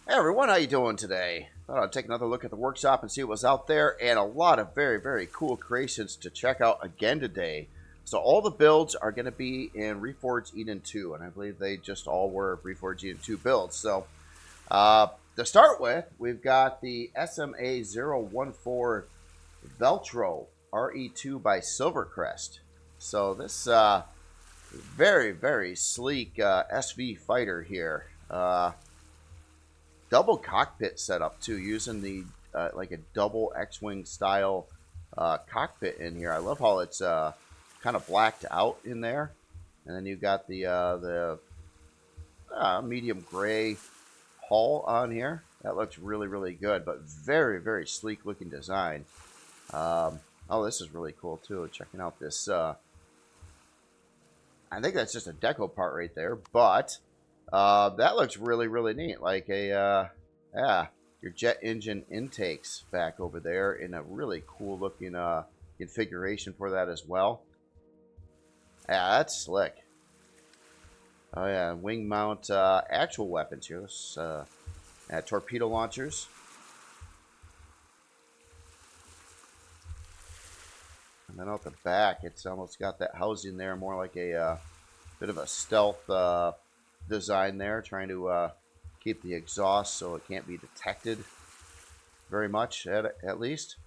Hey everyone, how you doing today? Thought I'd take another look at the workshop and see what was out there, and a lot of very cool creations to check out again today. So all the builds are going to be in Reforged Eden 2, and I believe they just all were Reforged Eden 2 builds. So to start with, we've got the SMA-014 Veltro RE2 by Silvercrest. So this very sleek SV fighter here. Double cockpit setup too, using the like a double X-wing style cockpit in here. I love how it's kind of blacked out in there, and then you've got the medium gray hull on here. That looks really good, but very sleek looking design. Oh, this is really cool too. Checking out this. I think that's just a deco part right there, but that looks really neat. Like a yeah, your jet engine intakes back over there in a really cool looking configuration for that as well. Yeah, that's slick. Oh yeah, wing mount actual weapons here. Torpedo launchers. And then out the back, it's almost got that housing there, more like a bit of a stealth design there, trying to keep the exhaust so it can't be detected very much, at least.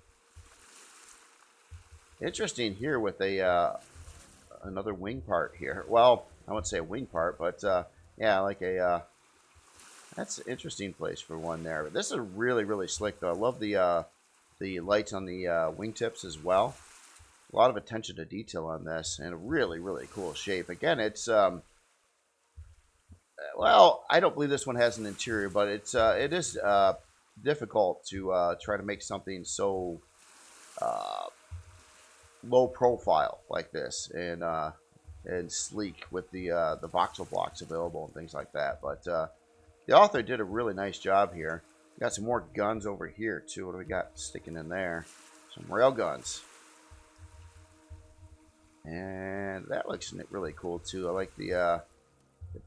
Interesting here with a another wing part here. Well, I wouldn't say a wing part, but yeah, like a that's an interesting place for one there. But this is really slick though. I love the lights on the wingtips as well. A lot of attention to detail on this, and a really cool shape. Again, it's well, I don't believe this one has an interior, but it is difficult to try to make something so low profile like this and sleek with the voxel blocks available and things like that. But the author did a really nice job here. Got some more guns over here too. What do we got sticking in there? Some rail guns. And that looks really cool too. I like the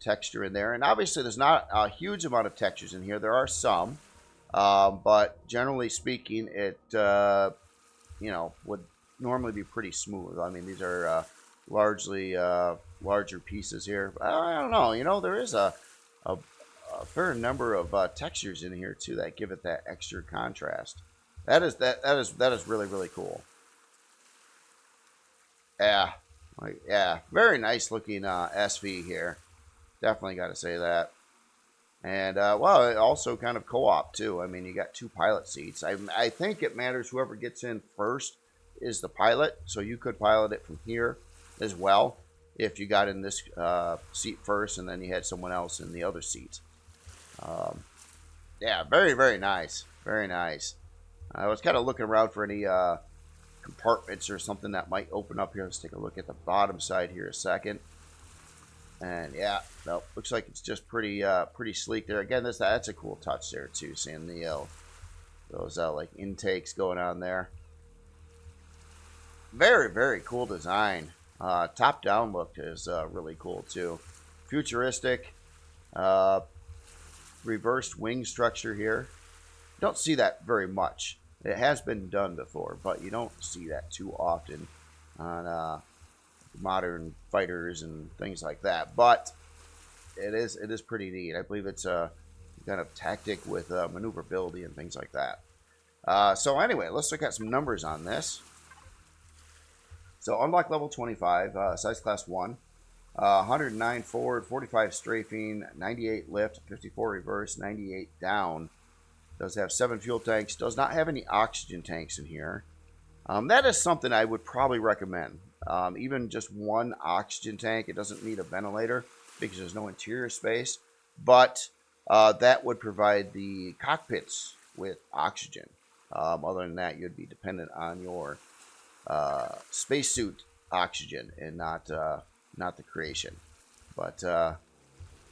texture in there. And obviously there's not a huge amount of textures in here. There are some. But generally speaking, it you know, would normally be pretty smooth. I mean, these are largely larger pieces here. I don't know. You know, there is a fair number of textures in here too that give it that extra contrast. That is really cool. Yeah, yeah, very nice looking SV here. Definitely got to say that. And well, it also kind of co-op too. I mean, you got two pilot seats. I think it matters whoever gets in first is the pilot. So you could pilot it from here as well if you got in this seat first, and then you had someone else in the other seat. Yeah, very nice, very nice. I was kind of looking around for any compartments or something that might open up here. Let's take a look at the bottom side here a second. And yeah, no, looks like it's just pretty sleek there. Again, that's a cool touch there too, seeing the those like intakes going on there. Very cool design. Top down look is really cool too. Futuristic, reversed wing structure here. Don't see that very much. It has been done before, but you don't see that too often on modern fighters and things like that. But it is pretty neat. I believe it's a kind of tactic with maneuverability and things like that. So anyway, let's look at some numbers on this. So unlock level 25, size class 1, 109 forward, 45 strafing, 98 lift, 54 reverse, 98 down. Does have 7 fuel tanks. Does not have any oxygen tanks in here. That is something I would probably recommend. Even just one oxygen tank. It doesn't need a ventilator because there's no interior space. But that would provide the cockpits with oxygen. Other than that, you'd be dependent on your spacesuit oxygen and not the creation. But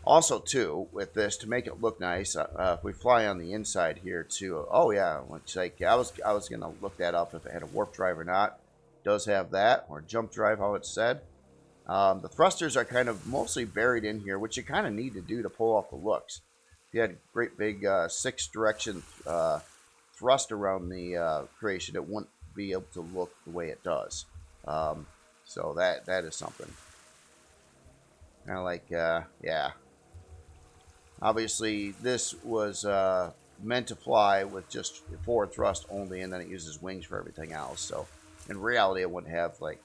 also, too, with this, to make it look nice, if we fly on the inside here, too. Oh, yeah. Looks like I was going to look that up if it had a warp drive or not. It does have that, or jump drive, how it's said. The thrusters are kind of mostly buried in here, which you kind of need to do to pull off the looks. If you had a great big 6-direction thrust around the creation, it wouldn't be able to look the way it does. So that is something. Kind of like, yeah. Obviously, this was meant to fly with just forward thrust only, and then it uses wings for everything else. So, in reality, it wouldn't have like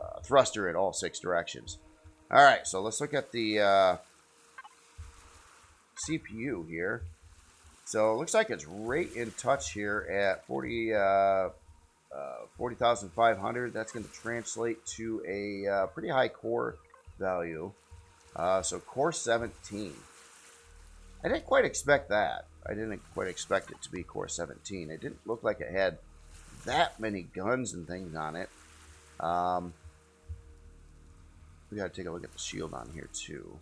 a thruster in all 6 directions. All right, so let's look at the CPU here. So it looks like it's right in touch here at 40,500. That's going to translate to a pretty high core value. So core 17. I didn't quite expect that. I didn't quite expect it to be core 17. It didn't look like it had that many guns and things on it. We got to take a look at the shield on here too.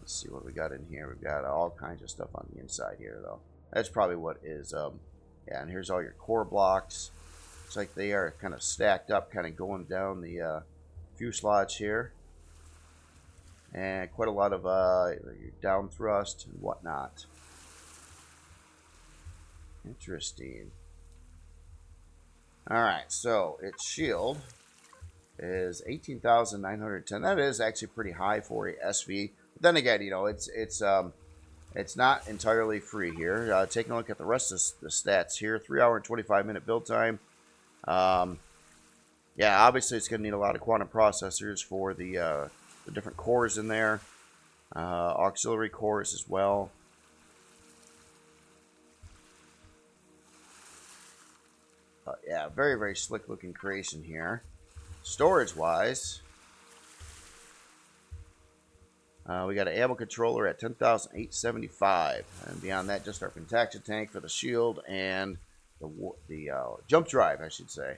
Let's see what we got in here. We've got all kinds of stuff on the inside here, though. That's probably what is, yeah, and here's all your core blocks. Looks like they are kind of stacked up, kind of going down the fuselage here. And quite a lot of your down thrust and whatnot. Interesting. Alright, so its shield is 18,910. That is actually pretty high for a SV. But then again, you know, it's not entirely free here. Taking a look at the rest of the stats here. 3 hour and 25 minute build time. Yeah, obviously it's going to need a lot of quantum processors for the different cores in there. Auxiliary cores as well. Yeah, very, very slick looking creation here. Storage wise, we got an ammo controller at 10,875, and beyond that, just our Pentaxia tank for the shield and the jump drive, I should say.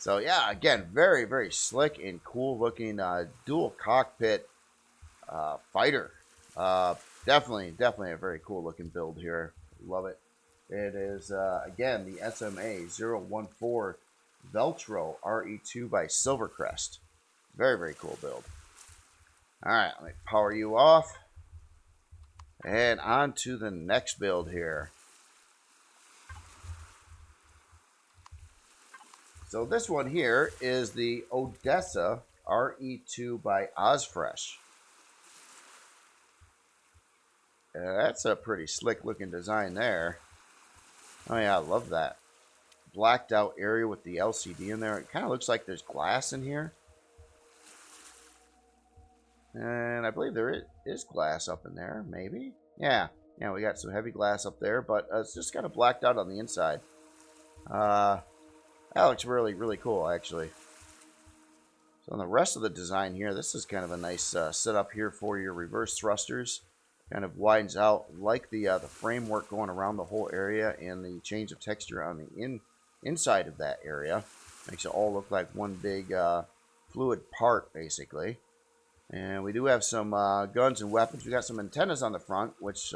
So yeah, again, very, very slick and cool looking dual cockpit fighter. Definitely a very cool looking build here. Love it. It is again the SMA-014 Veltro RE2 by Silvercrest. Very, very cool build. Alright, let me power you off. And on to the next build here. So this one here is the Odessa RE2 by Ozfresh. That's a pretty slick looking design there. Oh yeah, I love that. Blacked out area with the LCD in there. It kind of looks like there's glass in here. And I believe there is glass up in there, maybe? Yeah, we got some heavy glass up there, but it's just kind of blacked out on the inside. That looks really, really cool, actually. So on the rest of the design here, this is kind of a nice setup here for your reverse thrusters. Kind of widens out like the framework going around the whole area, and the change of texture on the inside of that area makes it all look like one big fluid part, basically. And we do have some guns and weapons. We got some antennas on the front, which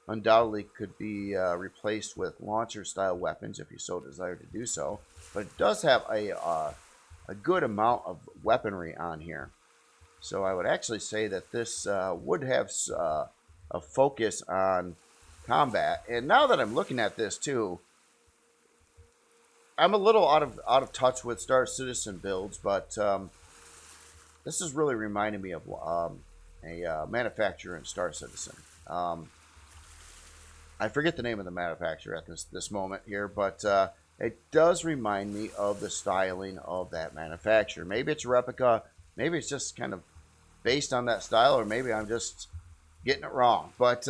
undoubtedly could be replaced with launcher-style weapons if you so desire to do so. But it does have a good amount of weaponry on here. So I would actually say that this would have a focus on combat. And now that I'm looking at this too, I'm a little out of touch with Star Citizen builds, but this is really reminding me of a manufacturer in Star Citizen. I forget the name of the manufacturer at this moment here, but it does remind me of the styling of that manufacturer. Maybe it's a replica, maybe it's just kind of based on that style, or maybe I'm just getting it wrong. But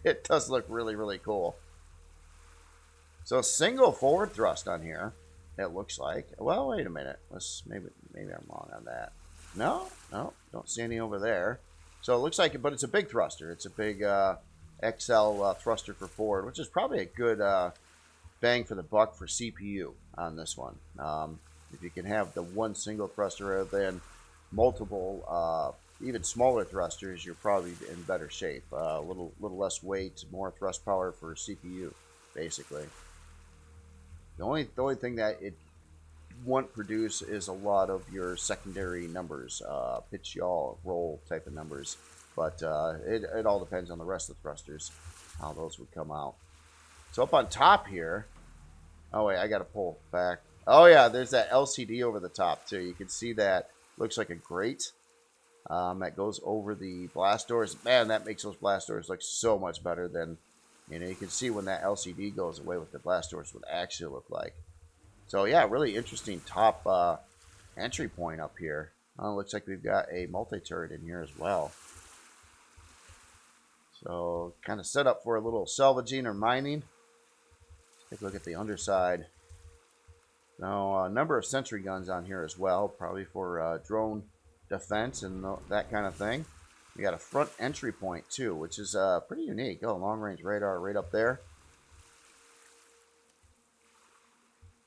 it does look really, really cool. So single forward thrust on here, it looks like. Well, wait a minute. Maybe I'm wrong on that. No, don't see any over there. So it looks like, but it's a big thruster. It's a big XL thruster for forward, which is probably a good bang for the buck for CPU on this one. If you can have the one single thruster rather than multiple, even smaller thrusters, you're probably in better shape. A little less weight, more thrust power for CPU, basically. The only thing that it won't produce is a lot of your secondary numbers, pitch, yaw, roll type of numbers. but it all depends on the rest of the thrusters, how those would come out. So up on top here, oh wait, I got to pull back. Oh yeah, there's that LCD over the top too. You can see that looks like a grate that goes over the blast doors. Man, that makes those blast doors look so much better than, you can see when that LCD goes away what the blast doors would actually look like. So yeah, really interesting top entry point up here. Looks like we've got a multi-turret in here as well. So kind of set up for a little salvaging or mining. Take a look at the underside. Now, a number of sentry guns on here as well, probably for drone defense and that kind of thing. We got a front entry point too, which is pretty unique. Oh, long-range radar right up there.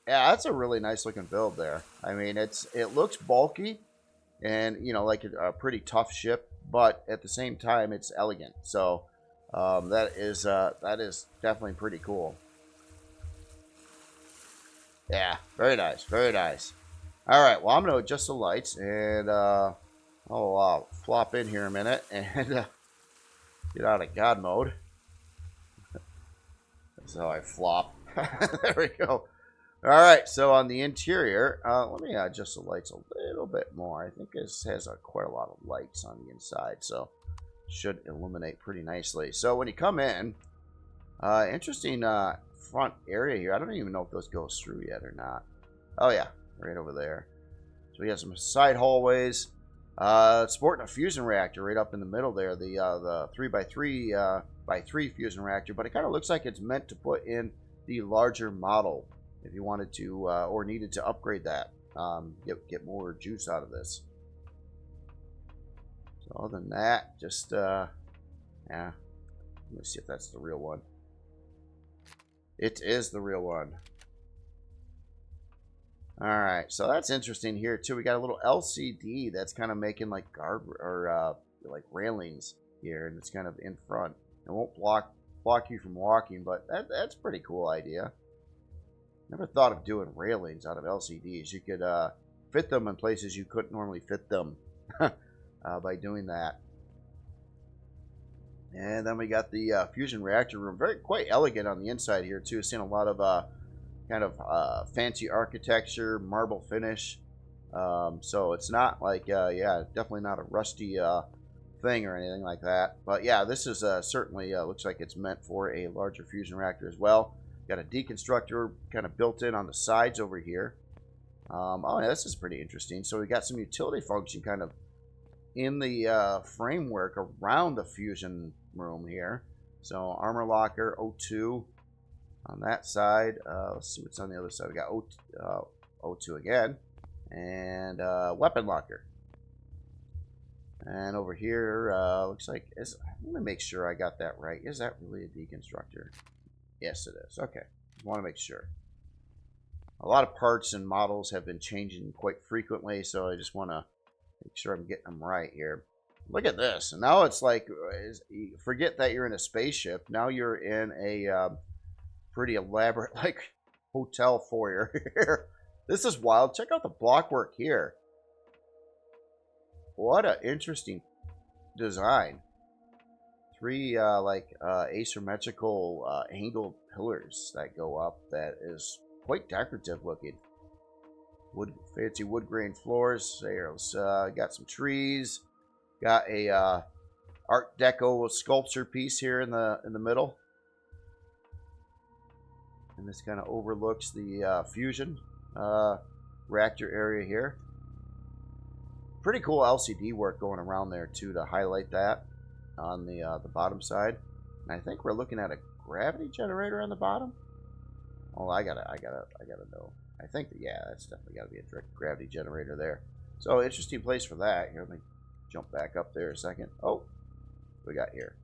Yeah, that's a really nice looking build there. I mean, it looks bulky and, like a pretty tough ship, but at the same time, it's elegant. So that is definitely pretty cool. Yeah, very nice, very nice. All right, well, I'm going to adjust the lights, and I'll flop in here a minute and get out of God mode. That's how I flop. There we go. All right, so on the interior, let me adjust the lights a little bit more. I think this has quite a lot of lights on the inside, so should illuminate pretty nicely. So when you come in, interesting front area here. I don't even know if those goes through yet or not. Oh yeah, right over there. So we have some side hallways. Sporting a fusion reactor right up in the middle there. The 3x3 by 3 fusion reactor, but it kind of looks like it's meant to put in the larger model if you wanted to or needed to upgrade that. Get more juice out of this. So other than that, just yeah. Let me see if that's the real one. It is the real one. All right, so that's interesting here too. We got a little LCD that's kind of making like guard or like railings here, and it's kind of in front. It won't block you from walking, but that's a pretty cool idea. Never thought of doing railings out of LCDs. You could fit them in places you couldn't normally fit them by doing that. And then we got the fusion reactor room. Quite elegant on the inside here too. Seeing a lot of kind of fancy architecture, marble finish. So it's not like, yeah, definitely not a rusty thing or anything like that. But yeah, this is certainly looks like it's meant for a larger fusion reactor as well. Got a deconstructor kind of built in on the sides over here. Oh, yeah, this is pretty interesting. So we got some utility function kind of in the framework around the fusion room here. So armor locker, O2 on that side. Let's see what's on the other side. We got O2 again, and weapon locker. And over here, looks like let me make sure I got that right. Is that really a deconstructor? Yes, it is. Okay, want to make sure. A lot of parts and models have been changing quite frequently, so I just want to make sure I'm getting them right here. Look at this. And now it's like, forget that you're in a spaceship. Now you're in a pretty elaborate, like, hotel foyer here. This is wild. Check out the blockwork here. What an interesting design. 3, asymmetrical angled pillars that go up. That is quite decorative looking. Fancy wood grain floors. There's got some trees. Got a Art Deco sculpture piece here in the middle, and this kind of overlooks the fusion reactor area here. Pretty cool LCD work going around there too to highlight that on the bottom side. And I think we're looking at a gravity generator on the bottom. Oh, I gotta know. I think that, yeah, that's definitely got to be a direct gravity generator there. So interesting place for that. Here, let me jump back up there a second. Oh, what we got here?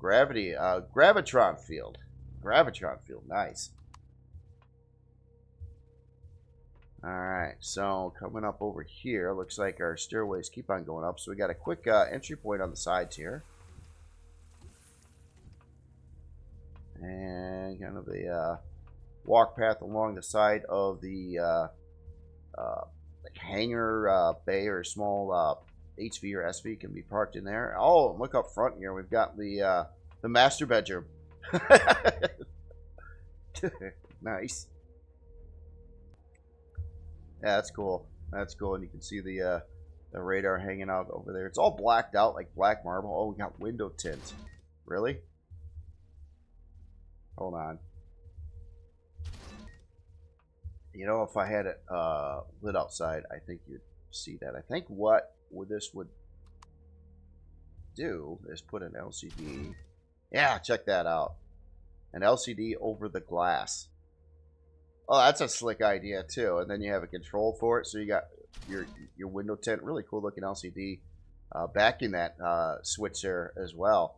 Gravitron field. Gravitron field, nice. All right, so coming up over here, looks like our stairways keep on going up. So we got a quick entry point on the sides here. And kind of the walk path along the side of the hangar bay or small HV or SV can be parked in there. Oh, look up front here. We've got the master bedroom. Nice. Yeah, that's cool. That's cool, and you can see the radar hanging out over there. It's all blacked out like black marble. Oh, we got window tint. Really? Hold on. You know, if I had it lit outside, I think you'd see that. I think what this would do is put an LCD. Yeah, check that out. An LCD over the glass. Oh, that's a slick idea too. And then you have a control for it, so you got your window tint. Really cool looking LCD backing that switch there as well,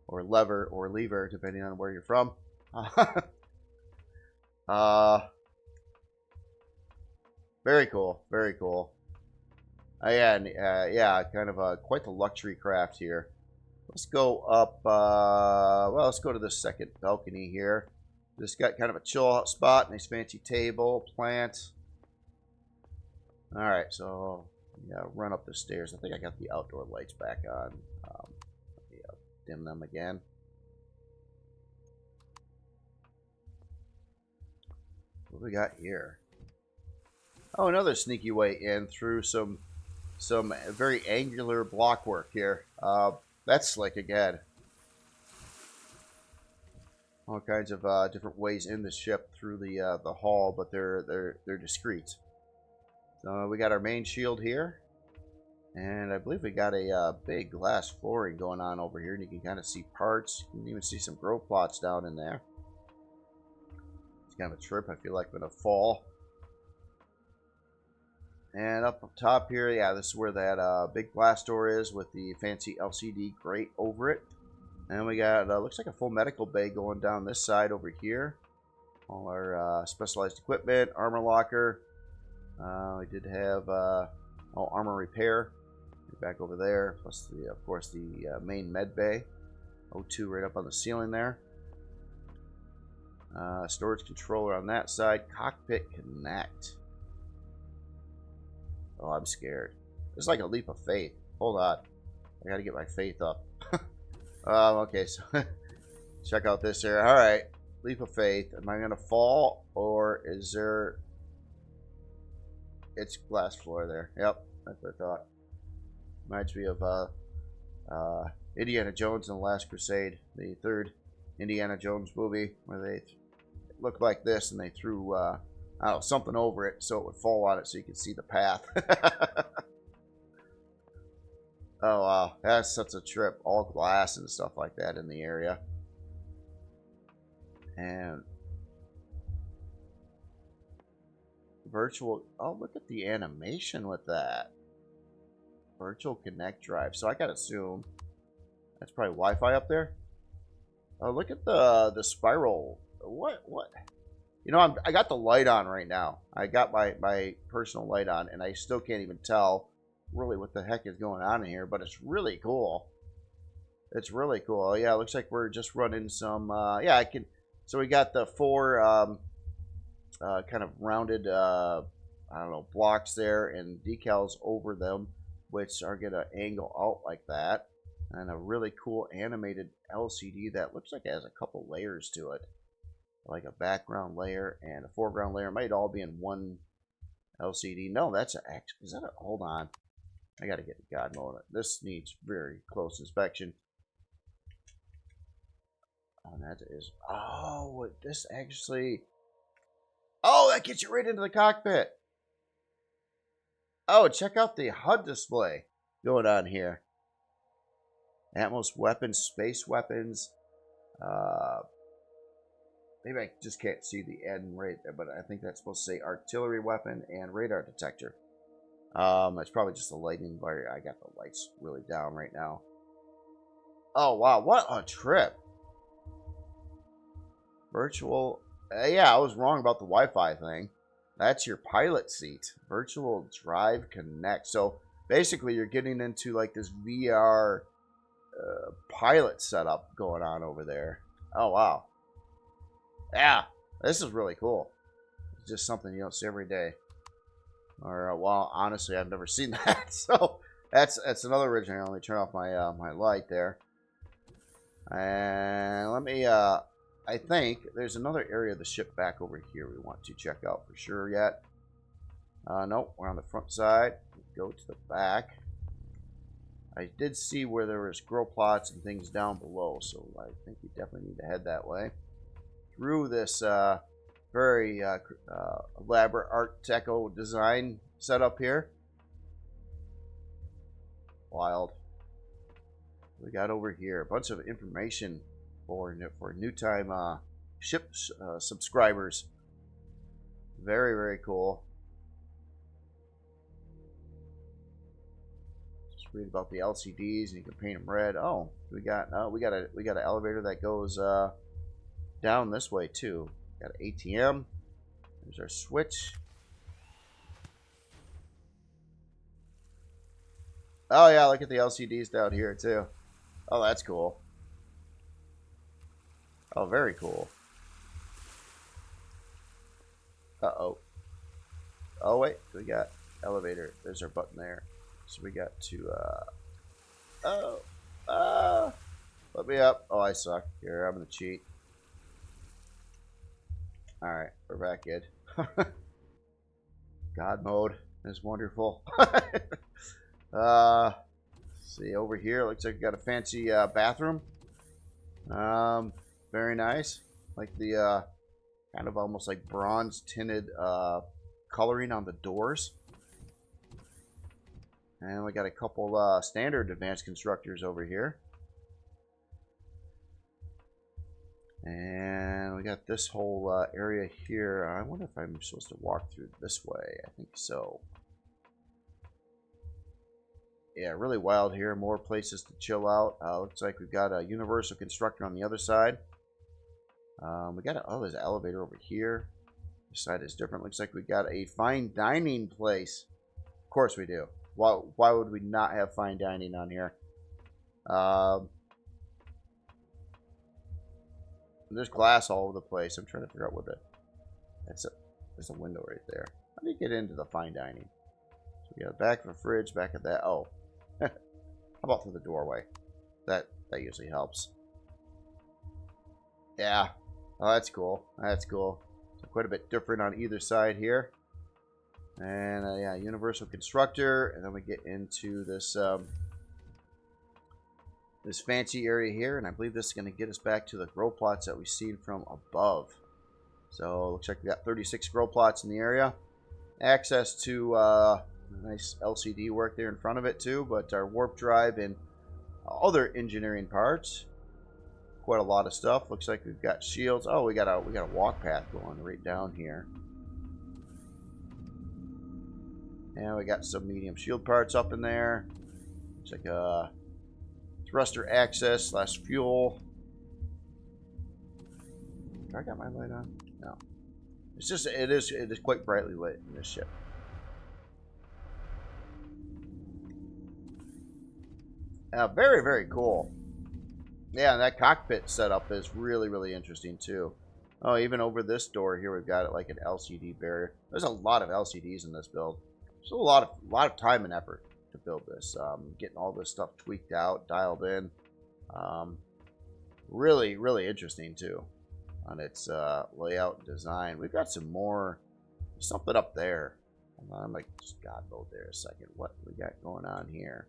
or lever or lever depending on where you're from. Very cool, very cool. Yeah, kind of quite the luxury craft here. Let's go up. Well, let's go to this second balcony here. This got kind of a chill out spot, nice fancy table, plant. All right, so yeah, run up the stairs. I think I got the outdoor lights back on. Yeah, dim them again. What do we got here? Oh, another sneaky way in through some very angular blockwork here. That's slick again. All kinds of different ways in the ship through the hall, but they're discreet. So we got our main shield here, and I believe we got a big glass flooring going on over here, and you can kind of see parts. You can even see some grow plots down in there. It's kind of a trip. I feel like I'm gonna fall. And up top here, yeah, this is where that big glass door is with the fancy LCD grate over it. And we got, looks like a full medical bay going down this side over here. All our specialized equipment, armor locker. We did have armor repair back over there. Plus, of course, the main med bay. O2 right up on the ceiling there. Storage controller on that side. Cockpit connect. Oh, I'm scared. It's like a leap of faith. Hold on. I gotta get my faith up. Okay, so check out this area. Alright. Leap of faith. Am I gonna fall? Or is there... It's glass floor there. Yep, that's what I thought. Reminds me of Indiana Jones and the Last Crusade. The third Indiana Jones movie. Where they looked like this and they threw... I don't know, something over it so it would fall on it so you could see the path. Oh, wow. That's such a trip. All glass and stuff like that in the area. And virtual... Oh, look at the animation with that. Virtual Connect drive. So I gotta assume that's probably Wi-Fi up there. Oh, look at the spiral. What? You know, I got the light on right now. I got my personal light on, and I still can't even tell really what the heck is going on in here, but it's really cool. It's really cool. Oh, yeah, it looks like we're just running some, yeah, I can, so we got the four kind of rounded, I don't know, blocks there and decals over them, which are going to angle out like that, and a really cool animated LCD that looks like it has a couple layers to it. Like a background layer and a foreground layer. It might all be in one LCD. No, that's an X. Is that a... Hold on. I got to get the God mode. This needs very close inspection. Oh, that is... Oh, this actually... Oh, that gets you right into the cockpit. Oh, check out the HUD display going on here. Atmos weapons, space weapons. Maybe I just can't see the end right there, but I think that's supposed to say artillery weapon and radar detector. It's probably just the lighting bar. I got the lights really down right now. Oh, wow. What a trip. Virtual. Yeah, I was wrong about the Wi-Fi thing. That's your pilot seat. Virtual Drive Connect. So basically you're getting into like this VR pilot setup going on over there. Oh, wow. Yeah, this is really cool. It's just something you don't see every day. Or, well, honestly, I've never seen that. So, That's another reason I only turn off my my light there. And let me I think there's another area of the ship back over here we want to check out for sure yet. Nope, we're on the front side. Go to the back. I did see where there was grow plots and things down below, so I think we definitely need to head that way. Through this very elaborate Art Deco design setup here. Wild. We got over here a bunch of information for new time ship subscribers. Very, very cool. Just read about the LCDs and you can paint them red. Oh, we got an elevator that goes down this way too. Got an ATM. There's our switch. Oh yeah, look at the LCDs down here too. Oh, that's cool. Oh, very cool. Uh-oh. Oh, wait. We got elevator. There's our button there. So we got to, let me up. Oh, I suck. Here, I'm going to cheat. Alright, we're back in. God mode is wonderful. See, over here, looks like we got a fancy bathroom. Very nice. Like the kind of almost like bronze tinted coloring on the doors. And we got a couple standard advanced constructors over here. And we got this whole area here. I wonder if I'm supposed to walk through this way. I think so. Yeah, really wild here. More places to chill out. Looks like we've got a universal constructor on the other side. We got there's an elevator over here. This side is different. Looks like we got a fine dining place. Of course we do. Why would we not have fine dining on here? There's glass all over the place. I'm trying to figure out what there's a window right there. How do you get into the fine dining? So we got back of a fridge, back of that. Oh. How about through the doorway? That usually helps. Yeah. Oh, that's cool. That's cool. So quite a bit different on either side here. And yeah, universal constructor, and then we get into this this fancy area here, and I believe this is going to get us back to the grow plots that we've seen from above. So looks like we got 36 grow plots in the area. Access to nice LCD work there in front of it too, but our warp drive and other engineering parts. Quite a lot of stuff. Looks like we've got shields. Oh, we got a walk path going right down here. And we got some medium shield parts up in there. Looks like a thruster access / fuel. Have I got my light on? No. It's just it is quite brightly lit in this ship. Very, very cool. Yeah, and that cockpit setup is really, really interesting too. Oh, even over this door here, we've got it like an LCD barrier. There's a lot of LCDs in this build. There's a lot of time and effort to build this. Getting all this stuff tweaked out, dialed in. Really, really interesting too on its layout and design. We've got some more, something up there. I'm like, just God mode there a second. What we got going on here?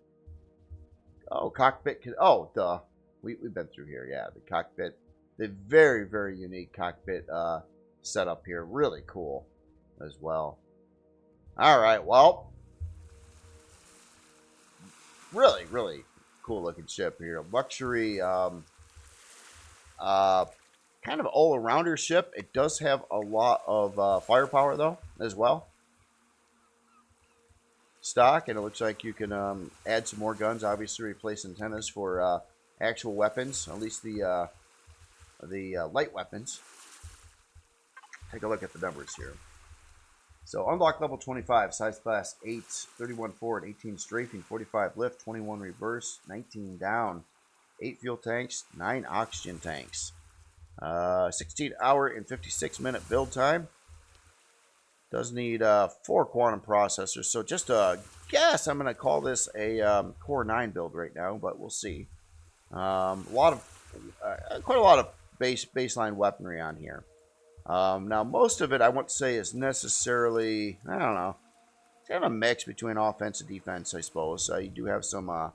Oh, cockpit. Oh, duh. We've been through here. Yeah, the cockpit. The very, very unique cockpit setup here. Really cool as well. All right. Well, really, really cool looking ship here. Luxury, kind of all-arounder ship. It does have a lot of firepower, though, as well. Stock, and it looks like you can add some more guns. Obviously, replace antennas for actual weapons, at least the light weapons. Take a look at the numbers here. So, unlock level 25, size class 8, 31 forward, 18 strafing, 45 lift, 21 reverse, 19 down, 8 fuel tanks, 9 oxygen tanks. 16 hour and 56 minute build time. Does need 4 quantum processors, so just a guess, I'm going to call this a Core 9 build right now, but we'll see. Quite a lot of baseline weaponry on here. Now, most of it I wouldn't say is necessarily, I don't know, it's kind of a mix between offense and defense, I suppose. You do have some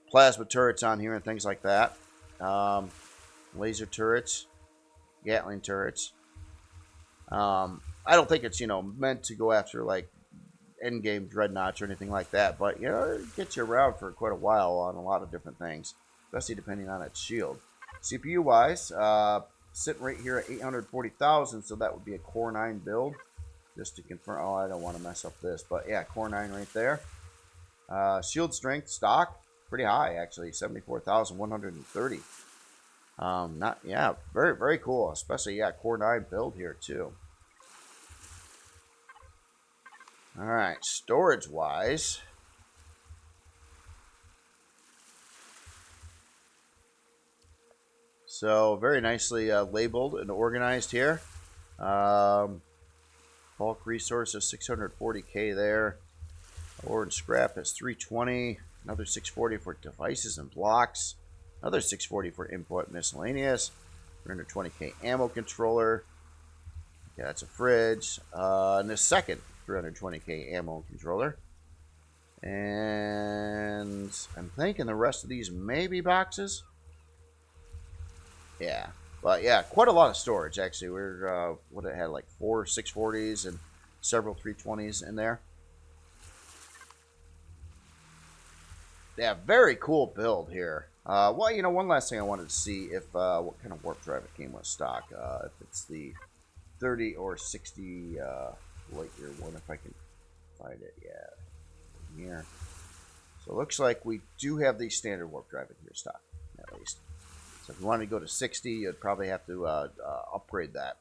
plasma turrets on here and things like that. Laser turrets, Gatling turrets. I don't think it's, meant to go after, like, endgame dreadnoughts or anything like that, but, it gets you around for quite a while on a lot of different things, especially depending on its shield. CPU-wise, sitting right here at 840,000, so that would be a Core 9 build, just to confirm. Oh, I don't want to mess up this, but yeah, Core 9 right there. Shield strength, stock, pretty high, actually, 74,130. Very, very cool, especially, Core 9 build here, too. All right, storage-wise, so very nicely labeled and organized here. Bulk resource of 640K there. Ore and scrap is 320. Another 640 for devices and blocks. Another 640 for input miscellaneous. 320K ammo controller. Yeah, that's a fridge. And a second 320K ammo controller. And I'm thinking the rest of these may be boxes. Yeah. But yeah, quite a lot of storage actually. We're what it had, like 4 640s and several 320s in there. Yeah, very cool build here. Well, one last thing I wanted to see if what kind of warp drive it came with stock. If it's the 30 or 60 light year one, if I can find it. Yeah, here. So it looks like we do have the standard warp drive in here stock, at least. So if you wanted to go to 60, you'd probably have to upgrade that,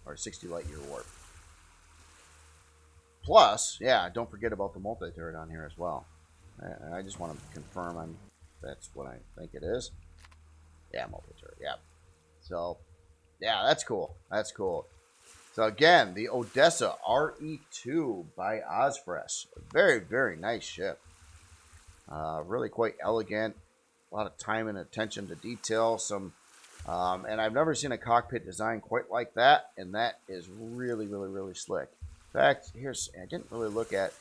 or 60 light year warp. Plus, yeah, don't forget about the multi-turret on here as well. I just want to confirm that's what I think it is. Yeah, multi-turret, yeah. So, yeah, that's cool. That's cool. So, again, the Odessa RE2 by Ozfresh. Very, very nice ship. Really quite elegant. A lot of time and attention to detail. And I've never seen a cockpit design quite like that. And that is really, really, really slick. In fact, I didn't really look at.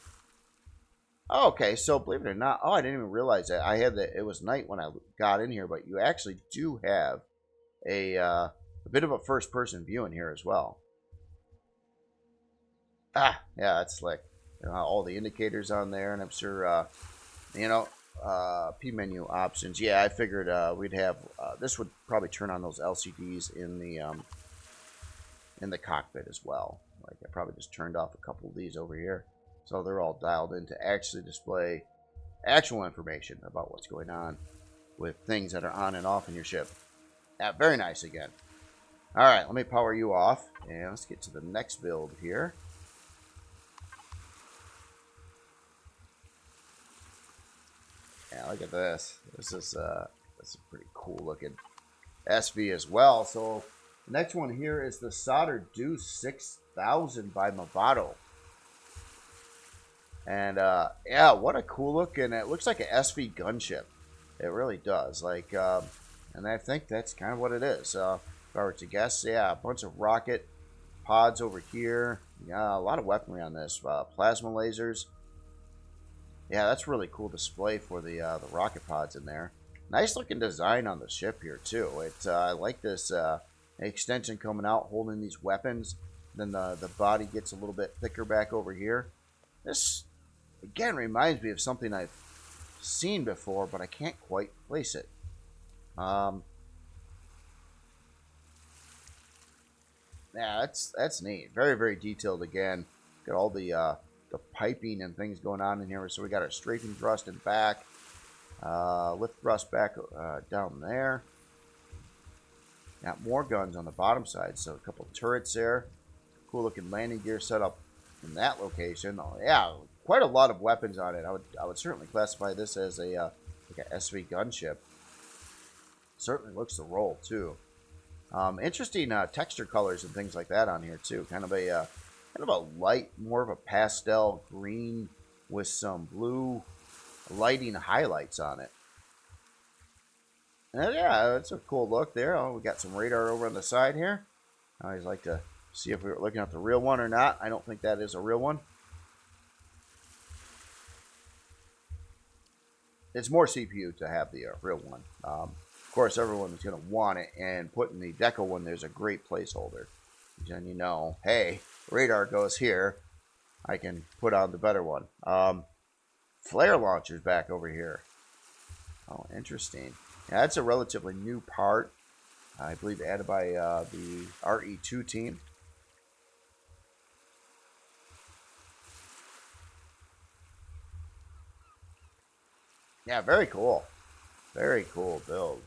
Oh, okay, so believe it or not, I didn't even realize that. It was night when I got in here, but you actually do have a bit of a first-person view in here as well. Yeah, that's slick. All the indicators on there, and I'm sure, P menu options. Yeah, I figured we'd have, this would probably turn on those LCDs in the cockpit as well. Like, I probably just turned off a couple of these over here. So they're all dialed in to actually display actual information about what's going on with things that are on and off in your ship. Yeah, very nice again. All right, let me power you off, and let's get to the next build here. Yeah, look at this. This is a pretty cool looking SV as well. So the next one here is the Solder Deuce 6000 by Movado. And, yeah, what a cool look, and it looks like an SV gunship. It really does. Like, and I think that's kind of what it is. If I were to guess, yeah, a bunch of rocket pods over here. Yeah, a lot of weaponry on this. Plasma lasers. Yeah, that's really cool display for the rocket pods in there. Nice looking design on the ship here, too. I like this extension coming out, holding these weapons. Then the body gets a little bit thicker back over here. This, again, reminds me of something I've seen before, but I can't quite place it. Yeah, that's neat. Very, very detailed again. Got all the piping and things going on in here. So we got our strafing thrust and back. Lift thrust back down there. Got more guns on the bottom side. So a couple turrets there. Cool looking landing gear set up in that location. Oh, yeah, quite a lot of weapons on it. I would certainly classify this as like an SV gunship. Certainly looks the role too. Interesting texture colors and things like that on here too. Kind of a kind of a light, more of a pastel green with some blue lighting highlights on it. And yeah, it's a cool look there. Oh, we got some radar over on the side here. I always like to see if we were looking at the real one or not. I don't think that is a real one. It's more CPU to have the real one. Of course, everyone's going to want it, and putting the Deco one there's a great placeholder. And you know, hey, radar goes here. I can put on the better one. Flare launcher's back over here. Oh, interesting. Yeah, that's a relatively new part. I believe added by the RE2 team. Yeah, very cool. Very cool build.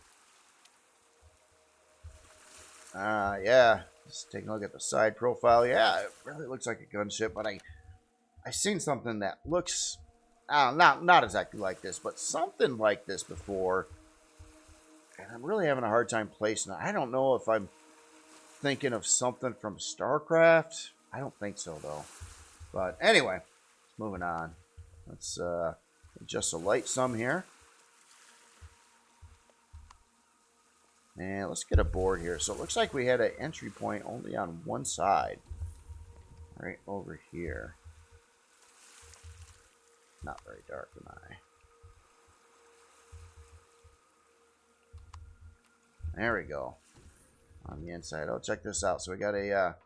Yeah. Just taking a look at the side profile. Yeah, it really looks like a gunship, but I seen something that looks not exactly like this, but something like this before. And I'm really having a hard time placing it. I don't know if I'm thinking of something from StarCraft. I don't think so, though. But anyway, moving on. Let's adjust the light some here. And let's get a board here. So it looks like we had an entry point only on one side. Right over here. Not very dark, am I? There we go. On the inside. Oh, check this out. So we got a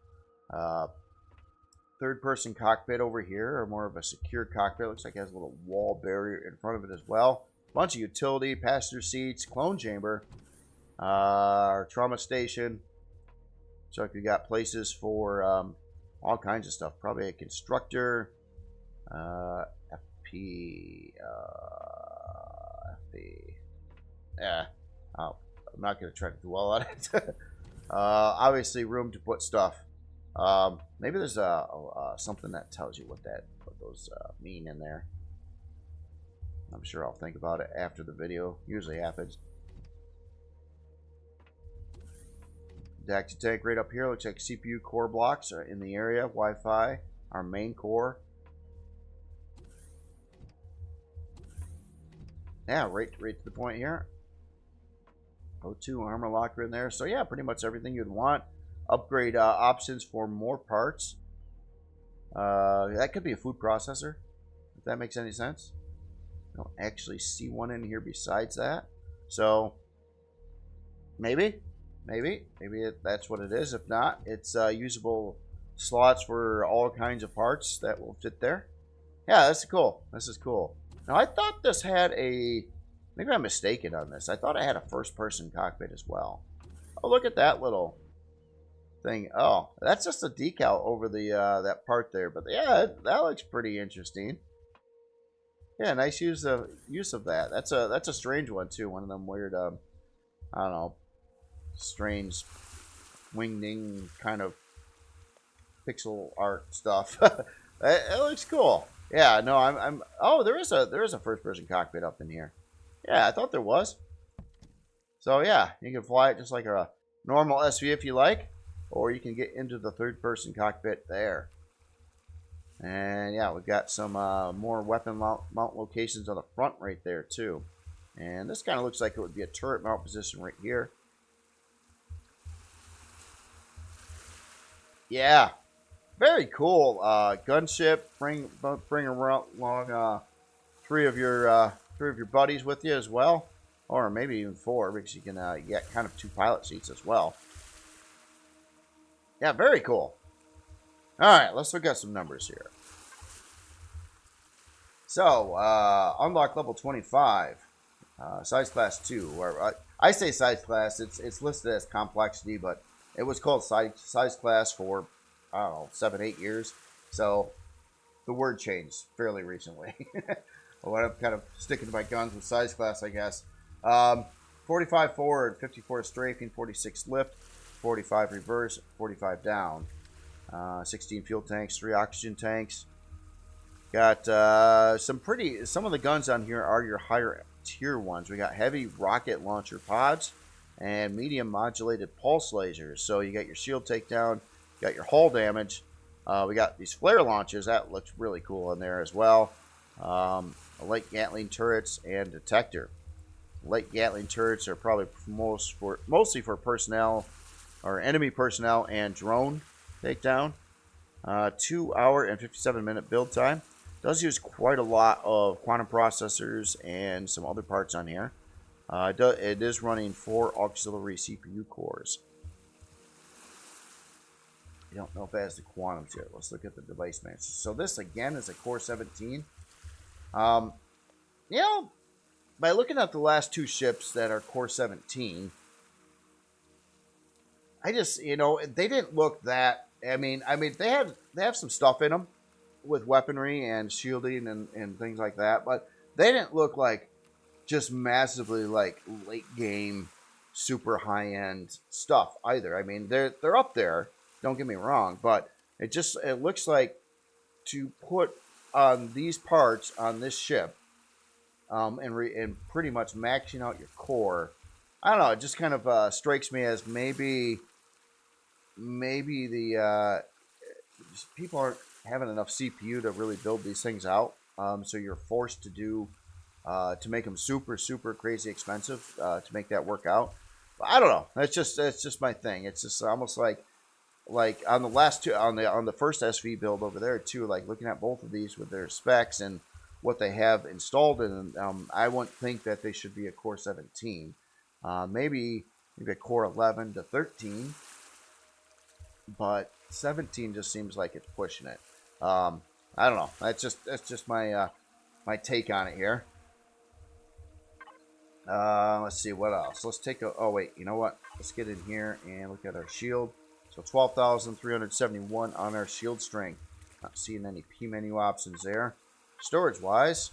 third-person cockpit over here, or more of a secure cockpit. Looks like it has a little wall barrier in front of it as well. Bunch of utility, passenger seats, clone chamber, our trauma station. So if you got places for all kinds of stuff. Probably a constructor, FP. Yeah. Oh, I'm not going to try to dwell on it. Obviously, room to put stuff. Maybe there's something that tells you what those mean in there. I'm sure I'll think about it after the video. Usually happens. Reactor tank right up here. Looks like CPU core blocks are in the area. Wi-Fi, our main core. Yeah, right to the point here. O2 armor locker in there. So yeah, pretty much everything you'd want. Upgrade options for more parts. That could be a food processor, if that makes any sense. I don't actually see one in here besides that. So maybe that's what it is. If not, it's usable slots for all kinds of parts that will fit there. Yeah, that's cool. This is cool. Now I thought this had a, maybe I'm mistaken on this. I thought it had a first-person cockpit as well. Oh, look at that little thing. Oh, that's just a decal over the that part there. But yeah, that looks pretty interesting. Yeah, nice use of that. That's a strange one too. One of them weird, I don't know, strange wingding kind of pixel art stuff. It looks cool. Yeah, no, I'm. Oh, there is a first-person cockpit up in here. Yeah, I thought there was. So yeah, you can fly it just like a normal SV if you like, or you can get into the third-person cockpit there. And yeah, we've got some more weapon mount locations on the front right there too. And this kind of looks like it would be a turret mount position right here. Yeah, very cool. Gunship. Bring along three of your buddies with you as well, or maybe even four, because you can get kind of two pilot seats as well. Yeah, very cool. All right, let's look at some numbers here. So, unlock level 25, size class 2. Or I say size class. It's listed as complexity, but it was called size class for, I don't know, 7-8 years. So the word changed fairly recently. Well, I'm kind of sticking to my guns with size class, I guess. 45 forward, 54 strafing, 46 lift, 45 reverse, 45 down. 16 fuel tanks, 3 oxygen tanks. Got some of the guns on here are your higher tier ones. We got heavy rocket launcher pods and medium modulated pulse lasers. So you got your shield takedown, you got your hull damage, We got these flare launchers. That looks really cool in there as well. Light Gatling turrets and detector. Light Gatling turrets are probably mostly for personnel or enemy personnel and drone takedown. 2 hour and 57-minute build time. Does use quite a lot of quantum processors and some other parts on here. It is running 4 auxiliary CPU cores. I don't know if it has the quantums yet. Let's look at the device manual. So this again is a Core 17. You know, by looking at the last 2 ships that are Core 17, I just, they didn't look that. I mean, they have some stuff in them with weaponry and shielding and things like that, but they didn't look like just massively like late game, super high end stuff either. I mean, they're up there. Don't get me wrong, but it looks like to put on these parts on this ship, and pretty much maxing out your core. I don't know. It just kind of strikes me as maybe the people aren't having enough CPU to really build these things out. So you're forced to do to make them super crazy expensive to make that work out. But I don't know. That's just my thing. It's just almost like on the last two on the first SV build over there too. Like looking at both of these with their specs and what they have installed in them, I wouldn't think that they should be a Core 17. Maybe a Core 11 to 13. But 17 just seems like it's pushing it. I don't know. That's just my my take on it here. Let's see what else. Let's take a. Oh wait, you know what? Let's get in here and look at our shield. So 12,371 on our shield strength. Not seeing any P menu options there. Storage wise,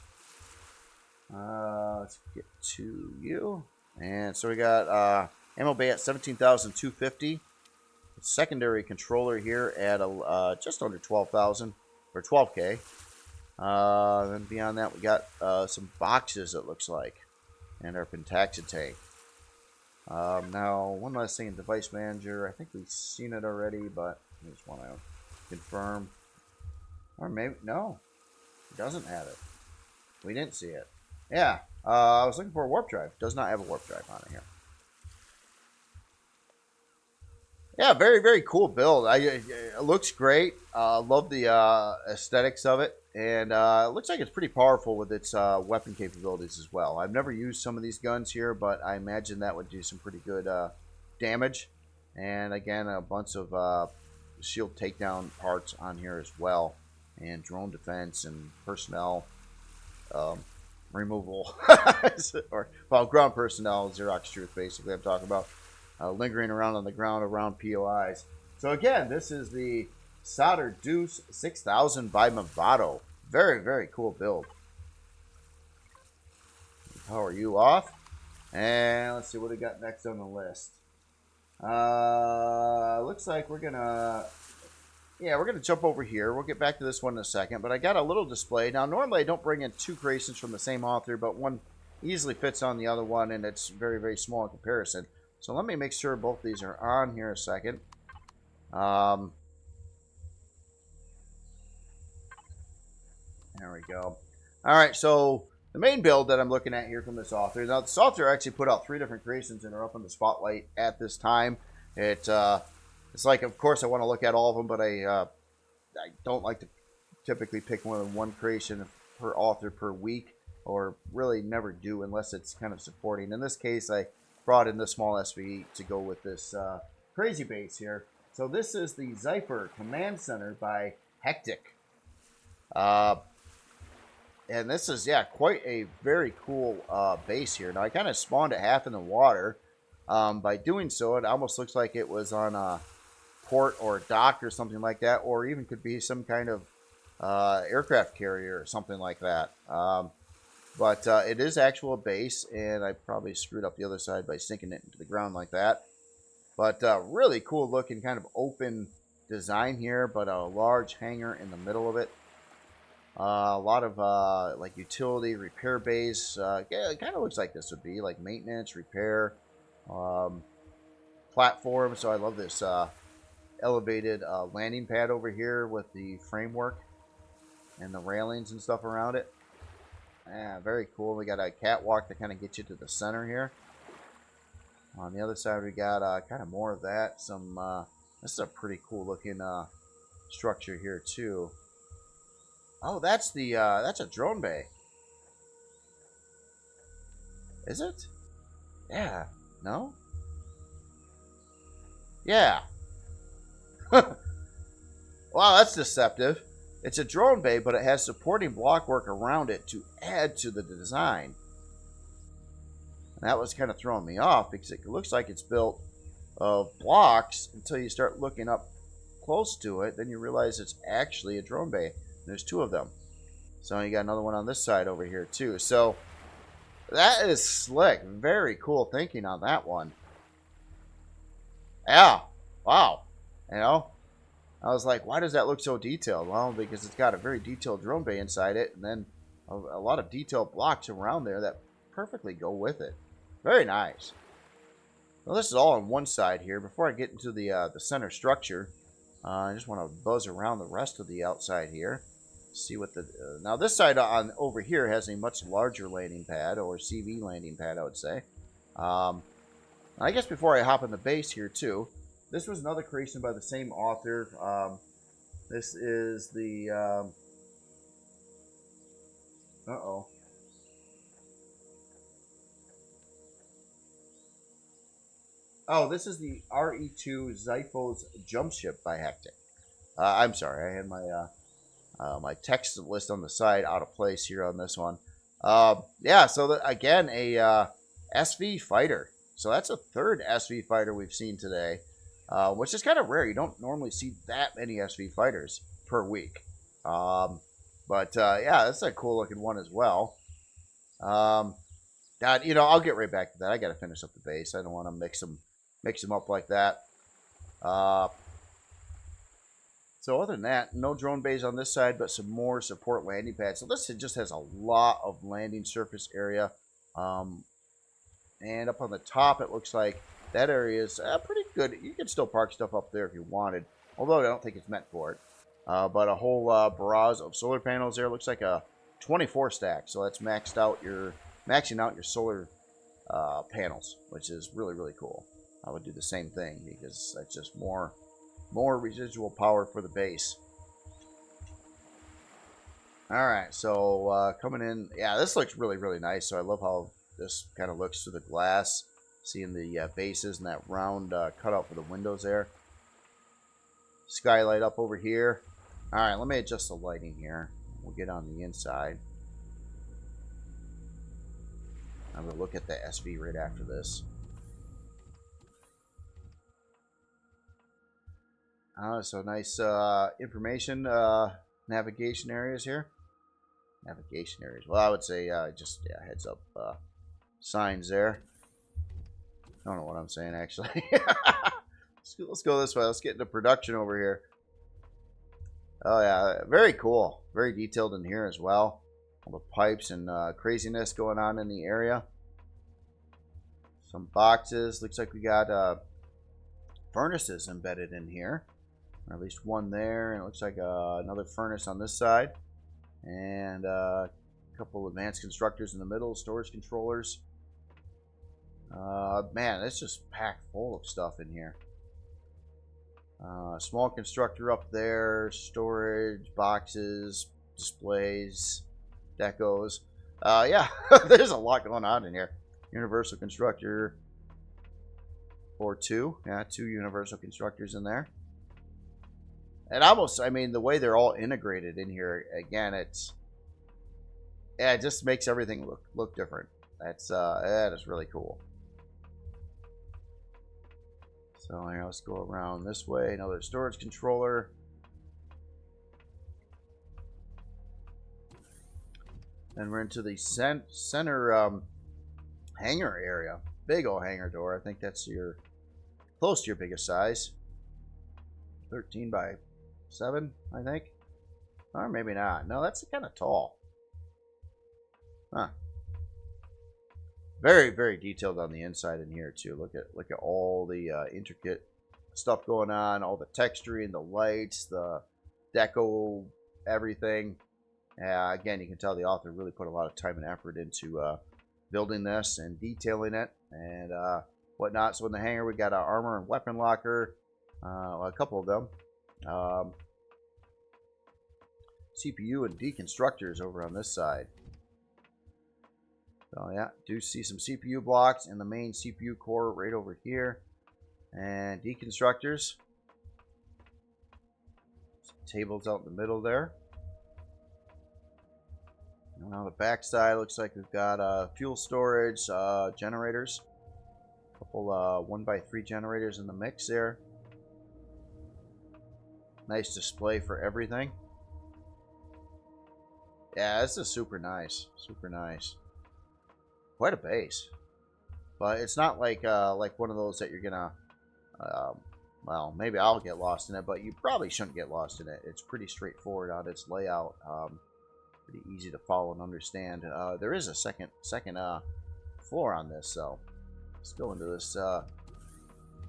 let's get to you. And so we got ammo bay at 17,250. Secondary controller here at just under 12,000 or 12K. Then beyond that, we got some boxes, it looks like, and our Pentaxa tank. Now, one last thing in device manager. I think we've seen it already, but I just want to confirm. Or maybe no, it doesn't have it. We didn't see it. Yeah, I was looking for a warp drive. Does not have a warp drive on it here. Yeah, very cool build. It looks great. Love the aesthetics of it, and it looks like it's pretty powerful with its weapon capabilities as well. I've never used some of these guns here, but I imagine that would do some pretty good damage. And again, a bunch of shield takedown parts on here as well, and drone defense and personnel removal, or ground personnel, Xerox Truth, basically. I'm talking about. Lingering around on the ground around POIs. So again, this is the Solder Deuce 6000 by Movado. Very cool build. Power you off. And let's see what we got next on the list. Looks like we're gonna jump over here. We'll get back to this one in a second, but I got a little display. Now normally I don't bring in 2 creations from the same author, but one easily fits on the other one, and it's very small in comparison. So let me make sure both these are on here a second. There we go. All right, so the main build that I'm looking at here from this author. Now, this author actually put out 3 different creations and are up in the spotlight at this time. It's like, of course, I want to look at all of them, but I don't like to typically pick more than 1 creation per author per week, or really never do unless it's kind of supporting. In this case, I brought in the small SV to go with this crazy base here. So this is the Zypher Command Center by Hectic. And this is, quite a very cool base here. Now, I kind of spawned it half in the water. By doing so, it almost looks like it was on a port or a dock or something like that, or even could be some kind of aircraft carrier or something like that. But it is actual base, and I probably screwed up the other side by sinking it into the ground like that. But really cool looking kind of open design here, but a large hangar in the middle of it. A lot of like utility repair bays. It kind of looks like this would be like maintenance, repair, platform. So I love this elevated landing pad over here with the framework and the railings and stuff around it. Yeah, very cool. We got a catwalk to kind of get you to the center here. On the other side, we got kind of more of that. This is a pretty cool looking structure here too. Oh, that's a drone bay. Is it? Yeah. No? Yeah. Wow, that's deceptive. It's a drone bay, but it has supporting blockwork around it to add to the design. And that was kind of throwing me off because it looks like it's built of blocks until you start looking up close to it. Then you realize it's actually a drone bay. There's two of them. So you got another one on this side over here too. So that is slick. Very cool thinking on that one. Yeah. Wow. You know, I was like, why does that look so detailed? Well, because it's got a very detailed drone bay inside it, and then a lot of detailed blocks around there that perfectly go with it. Very nice. Well, this is all on one side here. Before I get into the center structure, I just want to buzz around the rest of the outside here. See what the now this side on over here has a much larger landing pad, or CV landing pad, I would say. I guess before I hop in the base here too, this was another creation by the same author. This is the oh, this is the RE2 Zyphos Jump Ship by Hectic. I'm sorry, I had my text list on the side out of place here on this one. Yeah, so again, a SV fighter. So that's a third SV fighter we've seen today, which is kind of rare. You don't normally see that many SV fighters per week. But yeah, that's a cool looking one as well. You know, I'll get right back to that. I got to finish up the base. I don't want to mix them up like that. So other than that, no drone bays on this side, but some more support landing pads. So this just has a lot of landing surface area. And up on the top, it looks like that area is pretty good. You can still park stuff up there if you wanted, although I don't think it's meant for it. But a whole barrage of solar panels there. Looks like a 24 stack. So that's maxing out your solar panels, which is really, really cool. I would do the same thing because that's just more residual power for the base. All right, so coming in, yeah, this looks really, really nice. So I love how this kind of looks through the glass, seeing the bases and that round cutout for the windows there. Skylight up over here. All right, let me adjust the lighting here. We'll get on the inside. I'm going to look at the SV right after this. So nice information navigation areas here. Navigation areas. Well, I would say just heads up signs there. I don't know what I'm saying actually. Let's go this way. Let's get into production over here. Oh yeah, very cool. Very detailed in here as well. All the pipes and craziness going on in the area. Some boxes. Looks like we got furnaces embedded in here. Or at least one there. And it looks like another furnace on this side. And a couple advanced constructors in the middle. Storage controllers. Man, it's just packed full of stuff in here. Small constructor up there. Storage, boxes, displays, decos. Yeah, there's a lot going on in here. Universal constructor. Or two. Yeah, two universal constructors in there. And almost, I mean, the way they're all integrated in here, again, it just makes everything look different. That is really cool. So here, let's go around this way. Another storage controller. Then we're into the center hangar area. Big old hangar door. I think that's close to your biggest size. 13 by 7, I think. Or maybe not. No, that's kind of tall. Huh. Very, very detailed on the inside in here too. Look at all the intricate stuff going on, all the texturing, the lights, the deco, everything. Again, you can tell the author really put a lot of time and effort into building this and detailing it and whatnot. So in the hangar, we got our armor and weapon locker, a couple of them. CPU and deconstructors over on this side. So yeah, do see some CPU blocks in the main CPU core right over here. And deconstructors. Some tables out in the middle there. And on the back side, looks like we've got fuel storage, generators. A couple 1x3 generators in the mix there. Nice display for everything. Yeah, this is super nice. Super nice. Quite a base. But it's not like one of those that you're gonna well, maybe I'll get lost in it, but you probably shouldn't get lost in it. It's pretty straightforward on its layout. Pretty easy to follow and understand. There is a second floor on this, so let's go into this. Kind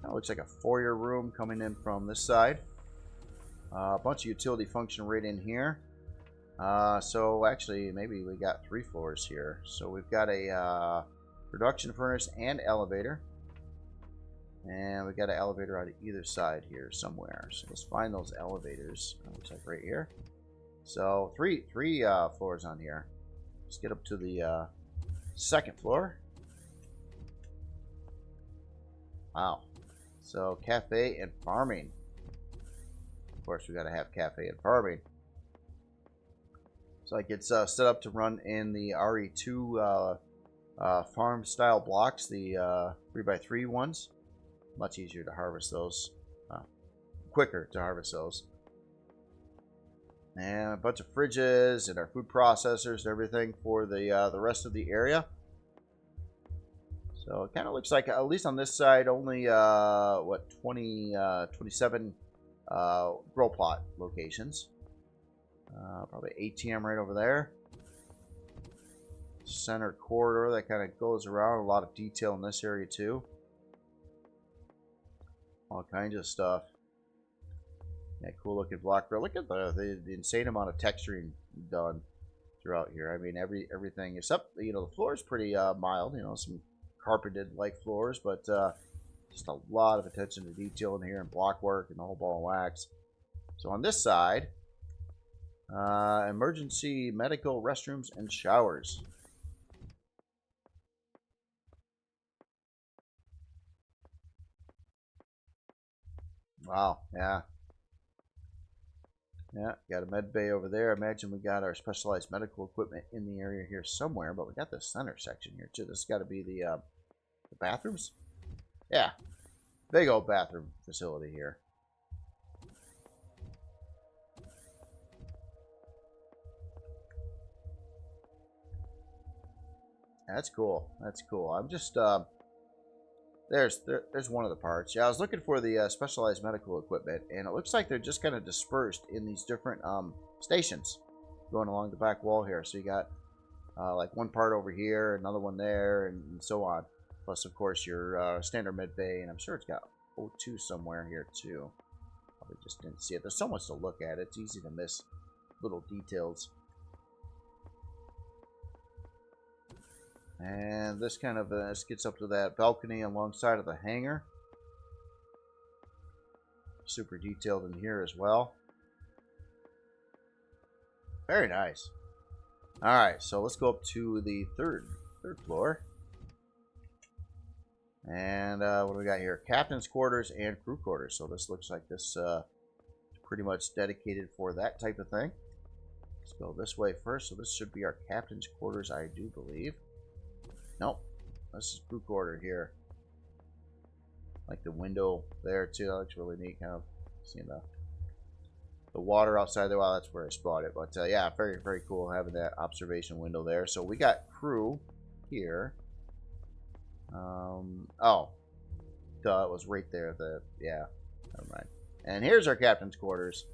of looks like a foyer room coming in from this side. A bunch of utility function right in here. So actually, maybe we got 3 floors here. So we've got a production furnace and elevator. And we've got an elevator on either side here somewhere. So let's find those elevators. Looks like right here. So three floors on here. Let's get up to the second floor. Wow. So cafe and farming. Of course, we got to have cafe and farming. So like it's set up to run in the RE2 farm style blocks, the 3x3 ones. Much easier to harvest those, quicker to harvest those. And a bunch of fridges and our food processors and everything for the rest of the area. So it kind of looks like, at least on this side, only what 27 grow plot locations. Probably ATM right over there. Center corridor that kind of goes around. A lot of detail in this area too. All kinds of stuff. Yeah, cool looking block grill. Look at the insane amount of texturing done throughout here. I mean, everything except, you know, the floor is pretty mild. You know, some carpeted like floors, but just a lot of attention to detail in here and block work and the whole ball of wax. So on this side, emergency medical restrooms and showers. Wow, yeah. Yeah, got a med bay over there. I imagine we got our specialized medical equipment in the area here somewhere, but we got the center section here too. This has got to be the bathrooms. Yeah, big old bathroom facility here. That's cool. That's cool. I'm just there's one of the parts. Yeah, I was looking for the specialized medical equipment, and it looks like they're just kind of dispersed in these different stations going along the back wall here. So you got like one part over here, another one there, and so on. Plus, of course, your standard med bay, and I'm sure it's got O2 somewhere here too. Probably just didn't see it. There's so much to look at. It's easy to miss little details. And this kind of this gets up to that balcony alongside of the hangar. Super detailed in here as well. Very nice. Alright, so let's go up to the third floor. And what do we got here? Captain's quarters and crew quarters. So this looks like this is pretty much dedicated for that type of thing. Let's go this way first. So this should be our captain's quarters, I do believe. Nope. This is crew quarter here. Like the window there too. That looks really neat. Kind of seeing the water outside there. Well, that's where I spotted it. But yeah, very, very cool having that observation window there. So we got crew here. Oh. Duh, it was right there. Yeah. Never mind. And here's our captain's quarters.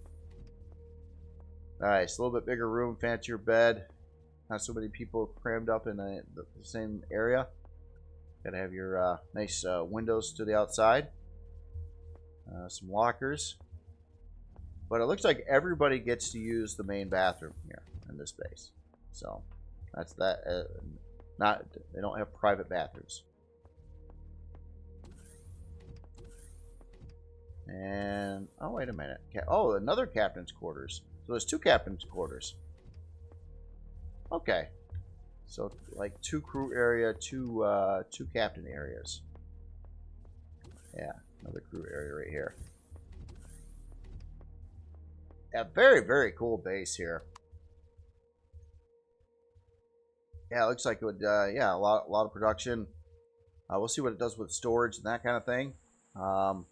Nice. A little bit bigger room, fancier bed. Not so many people crammed up in the same area. Gotta have your nice windows to the outside. Some lockers. But it looks like everybody gets to use the main bathroom here in this base. So that's that. They don't have private bathrooms. And oh, wait a minute. Oh, another captain's quarters. So there's 2 captain's quarters. Okay. So like 2 crew area, 2 captain areas. Yeah, another crew area right here. Yeah, very, very cool base here. Yeah, it looks like it would, yeah, a lot of production. We'll see what it does with storage and that kind of thing. One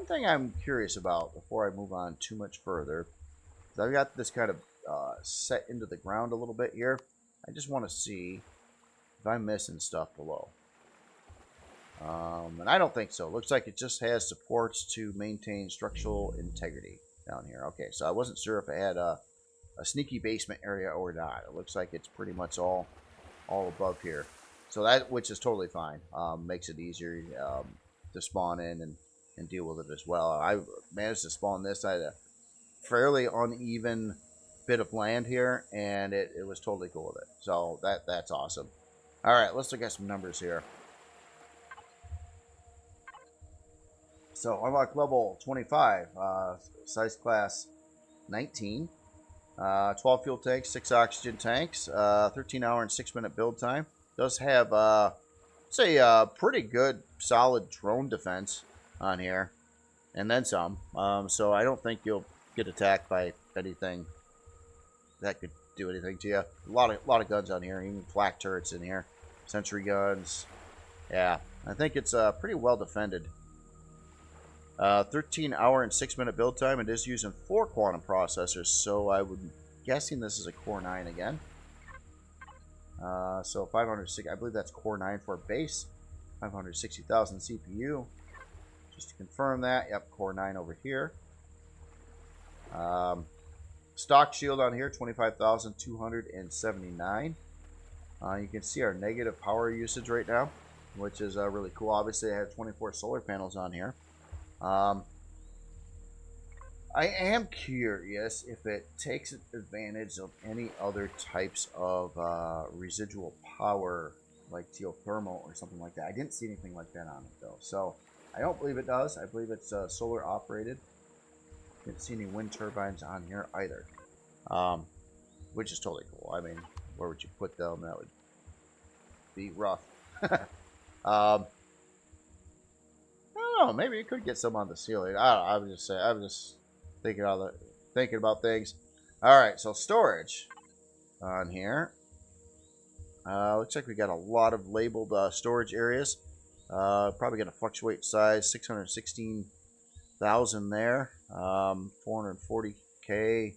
thing I'm curious about before I move on too much further, is I've got this kind of set into the ground a little bit here. I just want to see if I'm missing stuff below. And I don't think so. Looks like it just has supports to maintain structural integrity down here. Okay, so I wasn't sure if it had a sneaky basement area or not. It looks like it's pretty much all above here. So that, which is totally fine. Makes it easier to spawn in and deal with it as well. I managed to spawn this. I had a fairly uneven bit of land here, and it was totally cool with it. So that's awesome. All right, let's look at some numbers here. So unlock level 25, size class 19, 12 fuel tanks, 6 oxygen tanks, 13 hour and 6 minute build time. Does have, say, pretty good, solid drone defense on here, and then some. So I don't think you'll get attacked by anything that could do anything to you. A lot of guns on here, even flak turrets in here, sentry guns. Yeah, I think it's pretty well defended. 13 hour and 6 minute build time. It is using 4 quantum processors, so I would guessing this is a Core 9 again. So 560, I believe that's Core 9 for base. 560,000 CPU. Just to confirm that, yep, Core 9 over here. Stock shield on here, 25,279. You can see our negative power usage right now, which is really cool. Obviously, I have 24 solar panels on here. I am curious if it takes advantage of any other types of residual power, like geothermal or something like that. I didn't see anything like that on it, though. So I don't believe it does. I believe it's solar operated. Didn't see any wind turbines on here either, which is totally cool. I mean, where would you put them? That would be rough. I don't know. Maybe you could get some on the ceiling. I don't know. I was just saying. I was just thinking about things. All right, so storage on here. Looks like we got a lot of labeled storage areas. Probably going to fluctuate size. 616,000 there. 440K.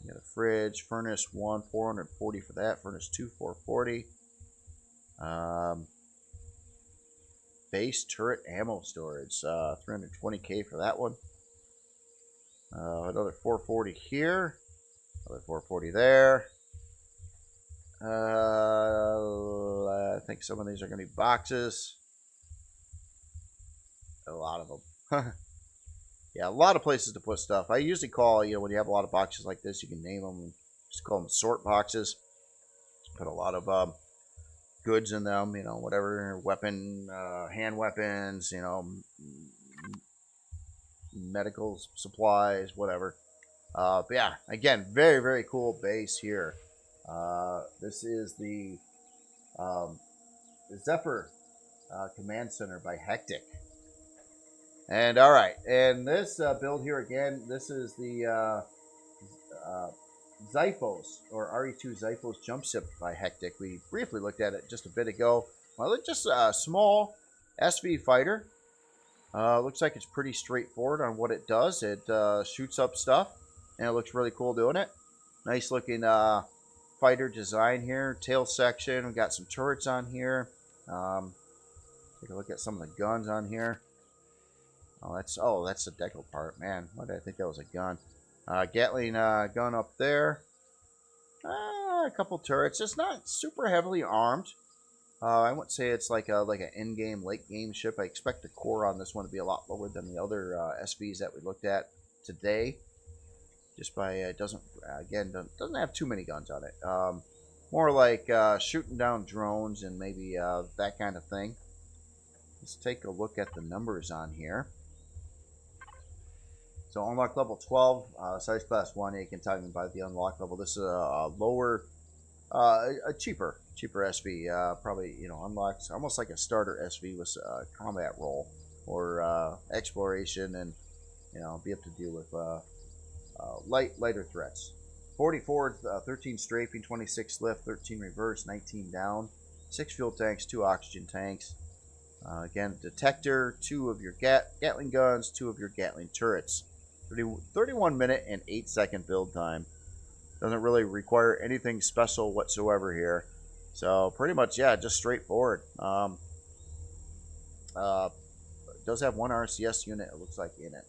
You got a fridge, furnace 1, 440 for that. Furnace 2, 440. Base turret ammo storage, 320K for that one. Another 440 here. Another 440 there. I think some of these are going to be boxes. A lot of them. Yeah, a lot of places to put stuff. I usually call, when you have a lot of boxes like this, you can name them, just call them sort boxes. Put a lot of goods in them, whatever, weapon, hand weapons, medical supplies, whatever. But yeah, again, very, very cool base here. This is the Zephyr Command Center by Hectic. And all right, and this build here again, this is the Xiphos, or RE2 Xiphos jump ship by Hectic. We briefly looked at it just a bit ago. Well, it's just a small SV fighter. Looks like it's pretty straightforward on what it does. It shoots up stuff, and it looks really cool doing it. Nice looking fighter design here. Tail section. We got some turrets on here. Take a look at some of the guns on here. Oh, that's the decal part. Man, why did I think that was a gun? Gatling gun up there. A couple turrets. It's not super heavily armed. I wouldn't say it's like an in-game, late-game ship. I expect the core on this one to be a lot lower than the other SVs that we looked at today. Just by it doesn't have too many guns on it. More like shooting down drones and maybe that kind of thing. Let's take a look at the numbers on here. So unlock level 12, size class 1. You can tell me by the unlock level. This is a lower, a cheaper SV. Probably unlocks almost like a starter SV with combat role or exploration, and be able to deal with lighter threats. 44, 13 strafing, 26 lift, 13 reverse, 19 down, 6 fuel tanks, 2 oxygen tanks. Again, detector, 2 of your Gatling guns, 2 of your Gatling turrets. 31 minute and 8 second build time. Doesn't really require anything special whatsoever here. So pretty much, yeah, just straightforward. Does have 1 RCS unit, it looks like, in it.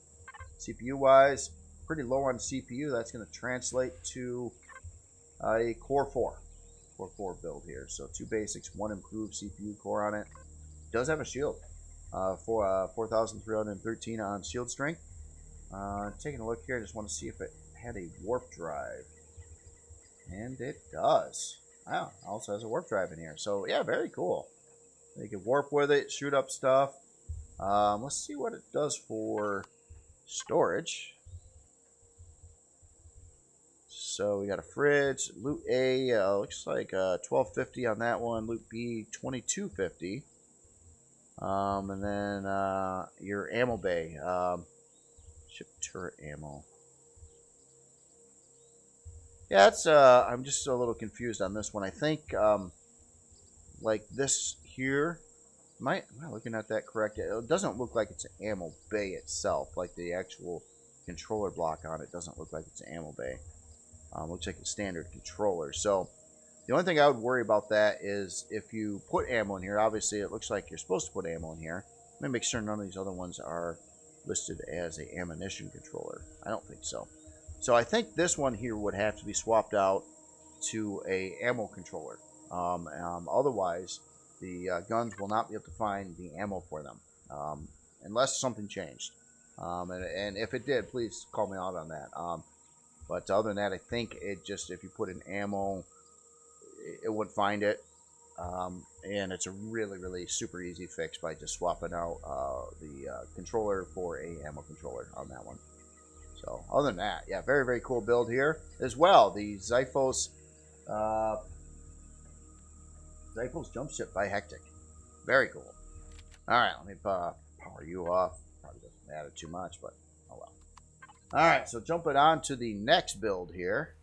CPU wise, pretty low on CPU. That's going to translate to a Core 4 build here. So 2 basics, 1 improved CPU core on it. Does have a shield for 4,313 on shield strength. Taking a look here, I just want to see if it had a warp drive. And it does. Wow, also has a warp drive in here. So yeah, very cool. You can warp with it, shoot up stuff. Let's see what it does for storage. So we got a fridge, loot A, looks like 1250 on that one, loot B 2250. And then your ammo bay, ship turret ammo. Yeah, that's I'm just a little confused on this one. I think like this here, am I looking at that correct? It doesn't look like it's an ammo bay itself, like the actual controller block on it doesn't look like it's an ammo bay. Looks like a standard controller. So the only thing I would worry about that is if you put ammo in here. Obviously, it looks like you're supposed to put ammo in here. Let me make sure none of these other ones are listed as a ammunition controller. I don't think so. So I think this one here would have to be swapped out to a ammo controller. Otherwise, the guns will not be able to find the ammo for them unless something changed. And if it did, please call me out on that. But other than that, I think it just, if you put in ammo, it would find it. And it's a really, really super easy fix by just swapping out the controller for a ammo controller on that one. So other than that, yeah, very, very cool build here as well. The Xiphos jump ship by Hectic. Very cool. All right, let me power you off. Probably doesn't matter too much, but oh well. All right, so jumping on to the next build here.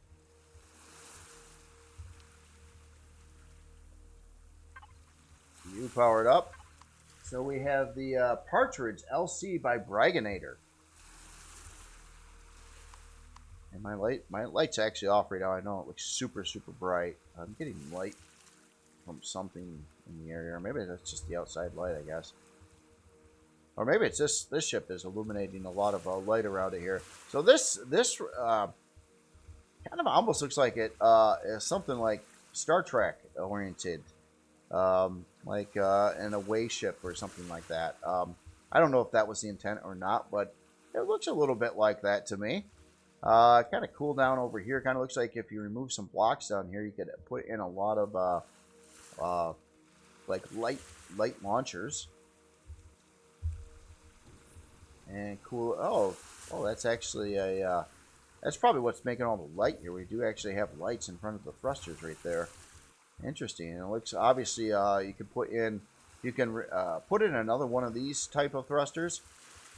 You powered up. So we have the Partridge LC by Braganator. And my light's actually off right now. I know it looks super, super bright. I'm getting light from something in the area. Or maybe that's just the outside light, I guess. Or maybe it's this ship is illuminating a lot of light around it here. So this kind of almost looks like it is something like Star Trek oriented. Like an away ship or something like that. I don't know if that was the intent or not, but it looks a little bit like that to me. Kind of cool down over here. Kind of looks like if you remove some blocks down here, you could put in a lot of like light launchers. And cool. Oh, that's actually a that's probably what's making all the light here. We do actually have lights in front of the thrusters right there. Interesting. And it looks, obviously you can put in another one of these type of thrusters,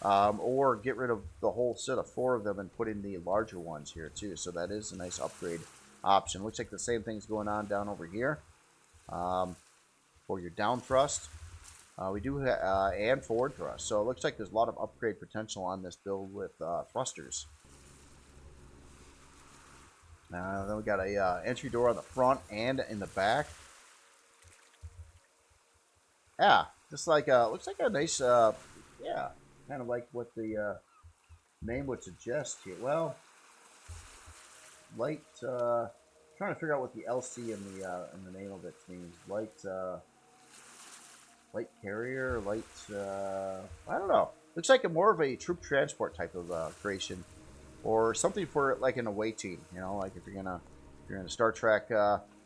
or get rid of the whole set of 4 of them and put in the larger ones here too. So that is a nice upgrade option. Looks like the same thing's going on down over here for your down thrust. We do and forward thrust. So it looks like there's a lot of upgrade potential on this build with thrusters. Then we got a entry door on the front and in the back. Yeah, just like looks like a nice yeah, kind of like what the name would suggest here. Well, light. Trying to figure out what the LC in the name of it means. Light light carrier, light, I don't know. Looks like more of a troop transport type of creation, or something for like an away team. You know, like if you're in a Star Trek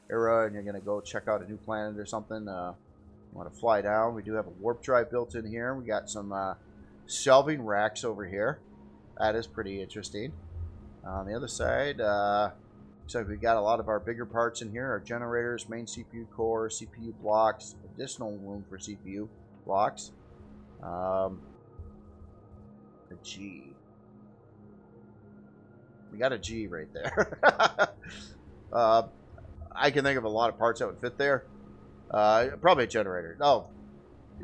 era and you're gonna go check out a new planet or something. You want to fly down. We do have a warp drive built in here. We got some shelving racks over here. That is pretty interesting. On the other side, looks like we got a lot of our bigger parts in here. Our generators, main CPU core, CPU blocks, additional room for CPU blocks. A G. We got a G right there. I can think of a lot of parts that would fit there. Probably a generator. Oh,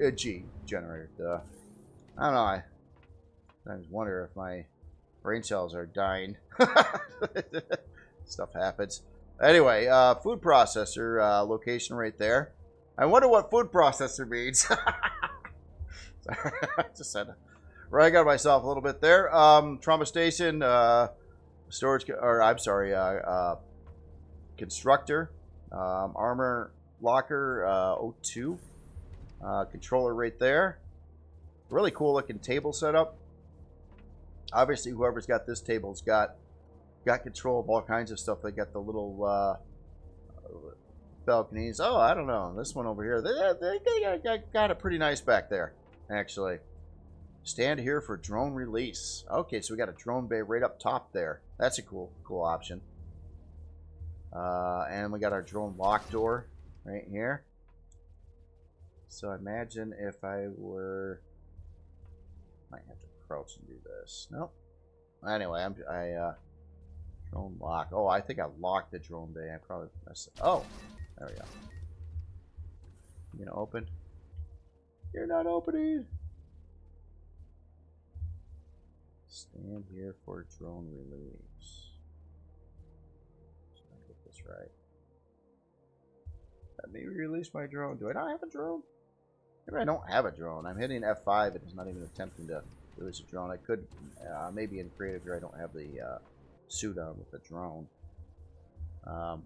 a G generator. I don't know. I sometimes wonder if my brain cells are dying. Stuff happens. Anyway, food processor location right there. I wonder what food processor means. Just said, right, I got myself a little bit there. Trauma station, storage, or I'm sorry, constructor, armor locker, O2, controller right there. Really cool looking table setup. Obviously, whoever's got this table's got control of all kinds of stuff. They got the little balconies. Oh, I don't know. This one over here, they got it pretty nice back there, actually. Stand here for drone release. Okay, so we got a drone bay right up top there. That's a cool option. And we got our drone lock door right here. So imagine if I were... Might have to crouch and do this. Nope. Anyway, drone lock. Oh, I think I locked the drone bay. I probably messed it. Oh, there we go. You gonna open? You're not opening. Stand here for drone release. Let me get this right. Let me release my drone. Do I not have a drone? Maybe I don't have a drone. I'm hitting F5. It's not even attempting to release a drone. I could, maybe in creative here, I don't have the suit on with the drone.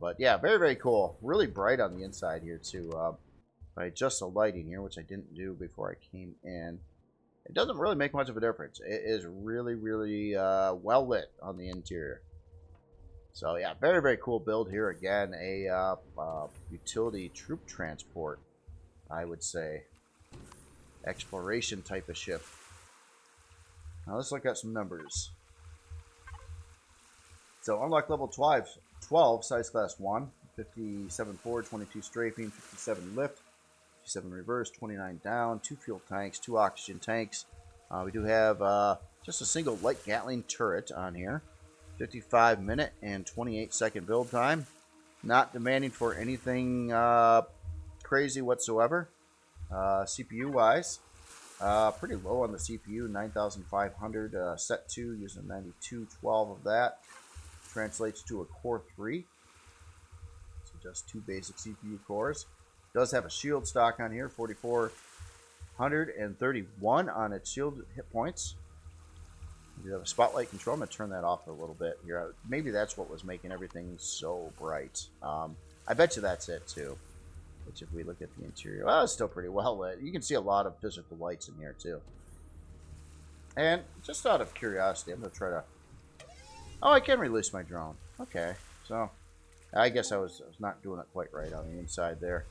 But yeah, very, very cool. Really bright on the inside here too. I adjust the lighting here, which I didn't do before I came in. It doesn't really make much of a difference. It is really, really well lit on the interior. So yeah, very, very cool build here. Again, a utility troop transport, I would say. Exploration type of ship. Now let's look at some numbers. So unlock level 12, size class 1, 57 forward, 22 strafing, 57 lift, 57 reverse, 29 down, 2 fuel tanks, 2 oxygen tanks. We do have just a single light Gatling turret on here. 55 minute and 28 second build time. Not demanding for anything crazy whatsoever. CPU wise, pretty low on the CPU, 9,500 set to, using 9212 of that. Translates to a core 3. So just 2 basic CPU cores. Does have a shield stock on here, 4,431 on its shield hit points. We have a spotlight control. I'm going to turn that off a little bit here. Maybe that's what was making everything so bright. I bet you that's it too. Which if we look at the interior, well, it's still pretty well lit. You can see a lot of physical lights in here too. And just out of curiosity, I'm going to try to... Oh, I can release my drone. Okay, so I guess I was not doing it quite right on the inside there.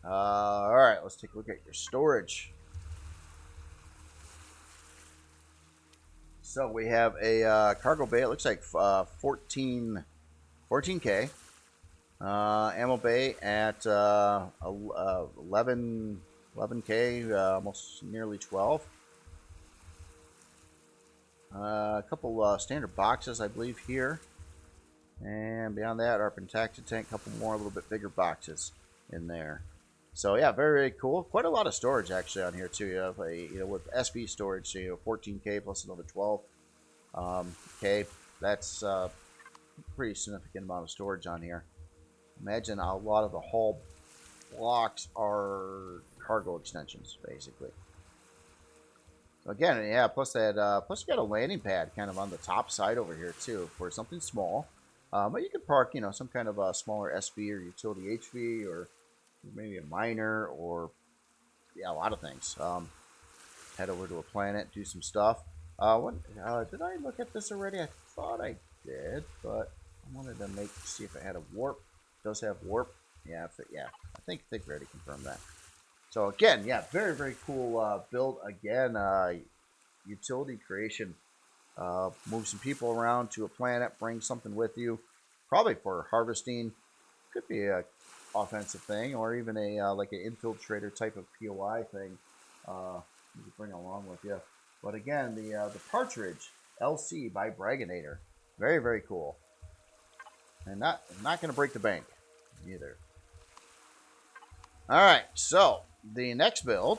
All right, let's take a look at your storage. So we have a cargo bay. It looks like 14K. Ammo bay at 11K, almost nearly 12. A couple standard boxes, I believe, here. And beyond that, our Pentacta tank, a couple more, a little bit bigger boxes in there. So yeah, very, very cool. Quite a lot of storage actually on here too. You have a, with SV storage, so you have 14K plus another 12K. That's a pretty significant amount of storage on here. Imagine a lot of the hull blocks are cargo extensions, basically. So again, yeah. Plus that, plus you got a landing pad kind of on the top side over here too for something small. But you could park, some kind of a smaller SV or utility HV or maybe a miner, or yeah, a lot of things. Head over to a planet, do some stuff. Did I look at this already? I thought I did, but I wanted to see if it had a warp. It does have warp. Yeah, yeah. I think we already confirmed that. So again, yeah, very very cool build. Again, utility creation. Move some people around to a planet, bring something with you, probably for harvesting. Could be a offensive thing, or even a like an infiltrator type of POI thing. You could bring along with you. But again, the Partridge LC by Braganator, very very cool, and not going to break the bank either. All right, so the next build.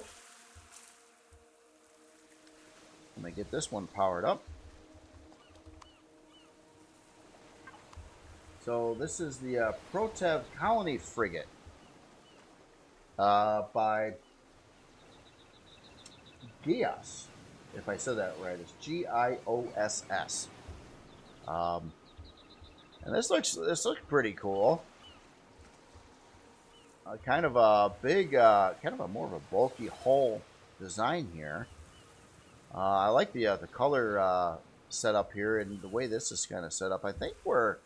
Let me get this one powered up. So this is the Protev Colony Frigate by Gios. If I said that right, it's G-I-O-S-S. And this looks pretty cool. Kind of a big, kind of a more of a bulky hull design here. I like the color setup here and the way this is kind of set up. I think we're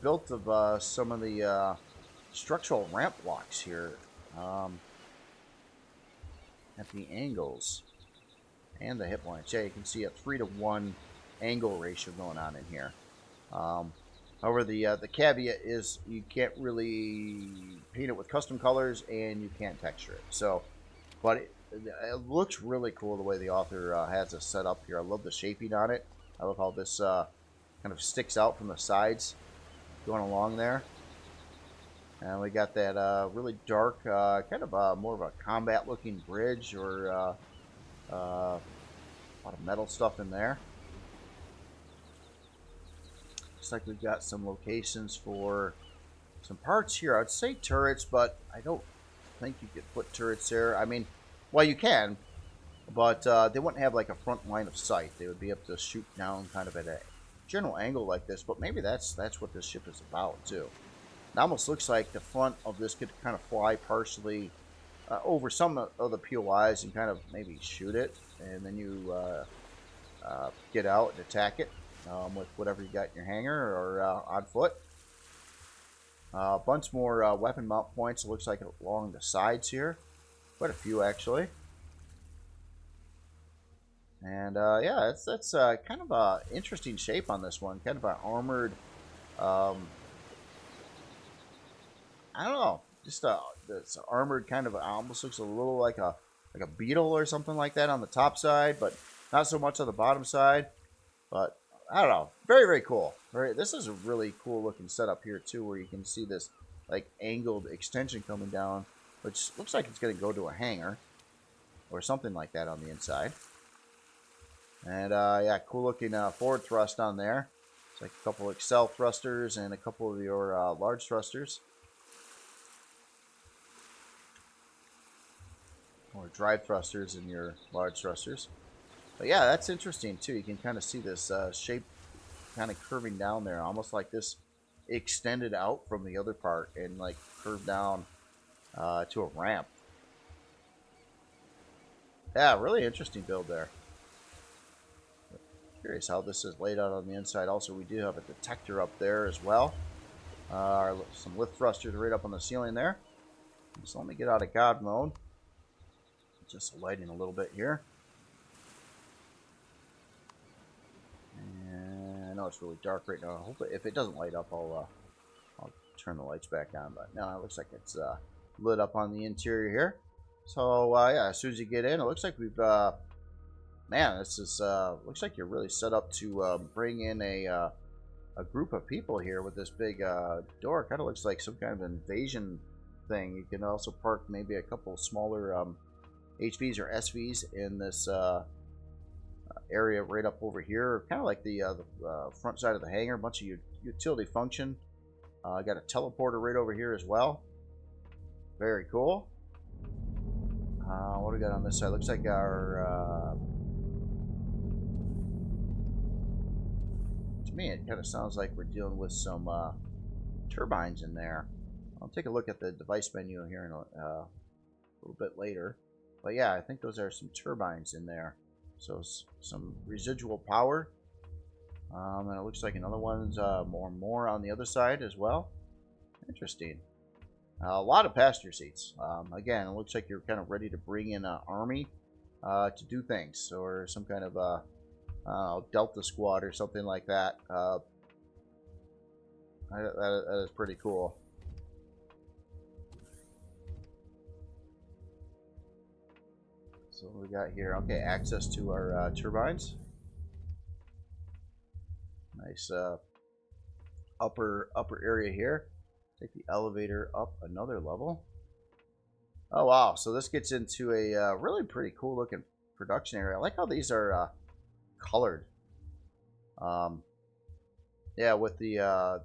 built of some of the structural ramp blocks here at the angles and the hit points. Yeah, you can see a 3-to-1 angle ratio going on in here. However, the caveat is you can't really paint it with custom colors and you can't texture it. So, but it looks really cool the way the author has it set up here. I love the shaping on it. I love how this kind of sticks out from the sides going along there. And we got that really dark, kind of more of a combat looking bridge, or a lot of metal stuff in there. Looks like we've got some locations for some parts here. I'd say turrets, but I don't think you could put turrets there. I mean, well, you can, but they wouldn't have like a front line of sight. They would be able to shoot down kind of at a general angle like this, but maybe that's what this ship is about too. It almost looks like the front of this could kind of fly partially over some of the POIs and kind of maybe shoot it, and then you get out and attack it with whatever you got in your hangar or on foot. A bunch more weapon mount points, it looks like, along the sides here. Quite a few, actually. And yeah, that's kind of an interesting shape on this one. Kind of an armored, I don't know, just it's armored kind of, almost looks a little like a beetle or something like that on the top side, but not so much on the bottom side. But I don't know, very very cool. This is a really cool looking setup here too, where you can see this like angled extension coming down, which looks like it's going to go to a hangar or something like that on the inside. And yeah, cool looking forward thrust on there. It's like a couple of Excel thrusters and a couple of your large thrusters. Or drive thrusters in your large thrusters. But yeah, that's interesting too. You can kind of see this shape kind of curving down there, almost like this extended out from the other part and like curved down to a ramp. Yeah, really interesting build there. Curious how this is laid out on the inside. Also, we do have a detector up there as well. Some lift thrusters right up on the ceiling there. So let me get out of God mode. Just lighting a little bit here. And I know it's really dark right now. I hope if it doesn't light up, I'll turn the lights back on. But no, it looks like it's lit up on the interior here. So yeah, as soon as you get in, it looks like we've man, this is looks like you're really set up to bring in a group of people here with this big door. Kind of looks like some kind of invasion thing. You can also park maybe a couple smaller HVs or SVs in this area right up over here, kind of like the front side of the hangar. A bunch of utility function. Got a teleporter right over here as well. Very cool. What do we got on this side? Looks like our to me it kind of sounds like we're dealing with some turbines in there. I'll take a look at the device menu here in a little bit later. But yeah, I think those are some turbines in there. So some residual power. And it looks like another one's more on the other side as well. Interesting. A lot of passenger seats. Again, it looks like you're kind of ready to bring in an army to do things, or some kind of Delta squad or something like that. That is pretty cool. So what we got here? Okay, access to our turbines. Nice upper area here. Take the elevator up another level. Oh wow! So this gets into a really pretty cool looking production area. I like how these are colored. Yeah, with the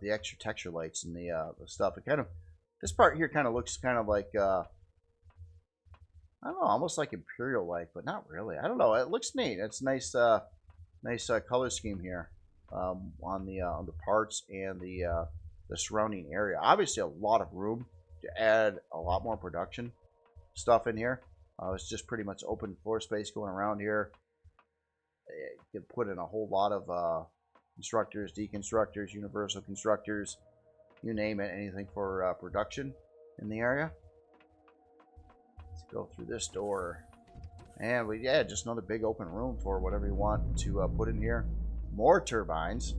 extra texture lights and the stuff. It kind of, this part here kind of looks kind of like I don't know, almost like Imperial like, but not really. I don't know. It looks neat. It's nice, nice color scheme here on the parts and the surrounding area. Obviously, a lot of room to add a lot more production stuff in here. It's just pretty much open floor space going around here. You can put in a whole lot of constructors, deconstructors, universal constructors, you name it, anything for production in the area. Let's go through this door. And yeah, just another big open room for whatever you want to put in here. More turbines.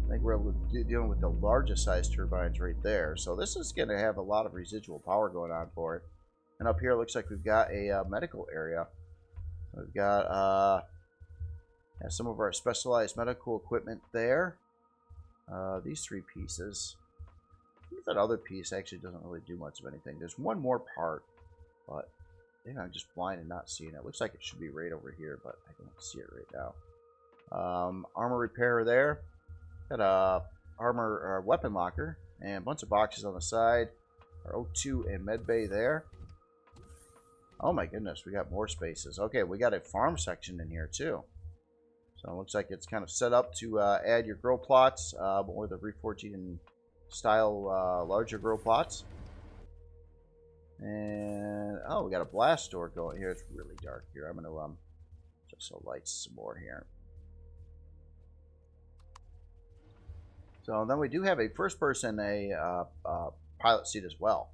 I think we're dealing with the largest size turbines right there. So this is going to have a lot of residual power going on for it. And up here, it looks like we've got a medical area. We've got some of our specialized medical equipment there. These three pieces. I think that other piece actually doesn't really do much of anything. There's one more part, but yeah, I'm just blind and not seeing it. It looks like it should be right over here, but I don't see it right now. Armor repair there. Got a armor weapon locker and a bunch of boxes on the side. Our O2 and med bay there. Oh my goodness, we got more spaces. Okay, we got a farm section in here too. So it looks like it's kind of set up to add your grow plots, or the reforging style larger grow plots. And oh, we got a blast door going here. It's really dark here. I'm gonna just so lights some more here. So then we do have a first person pilot seat as well.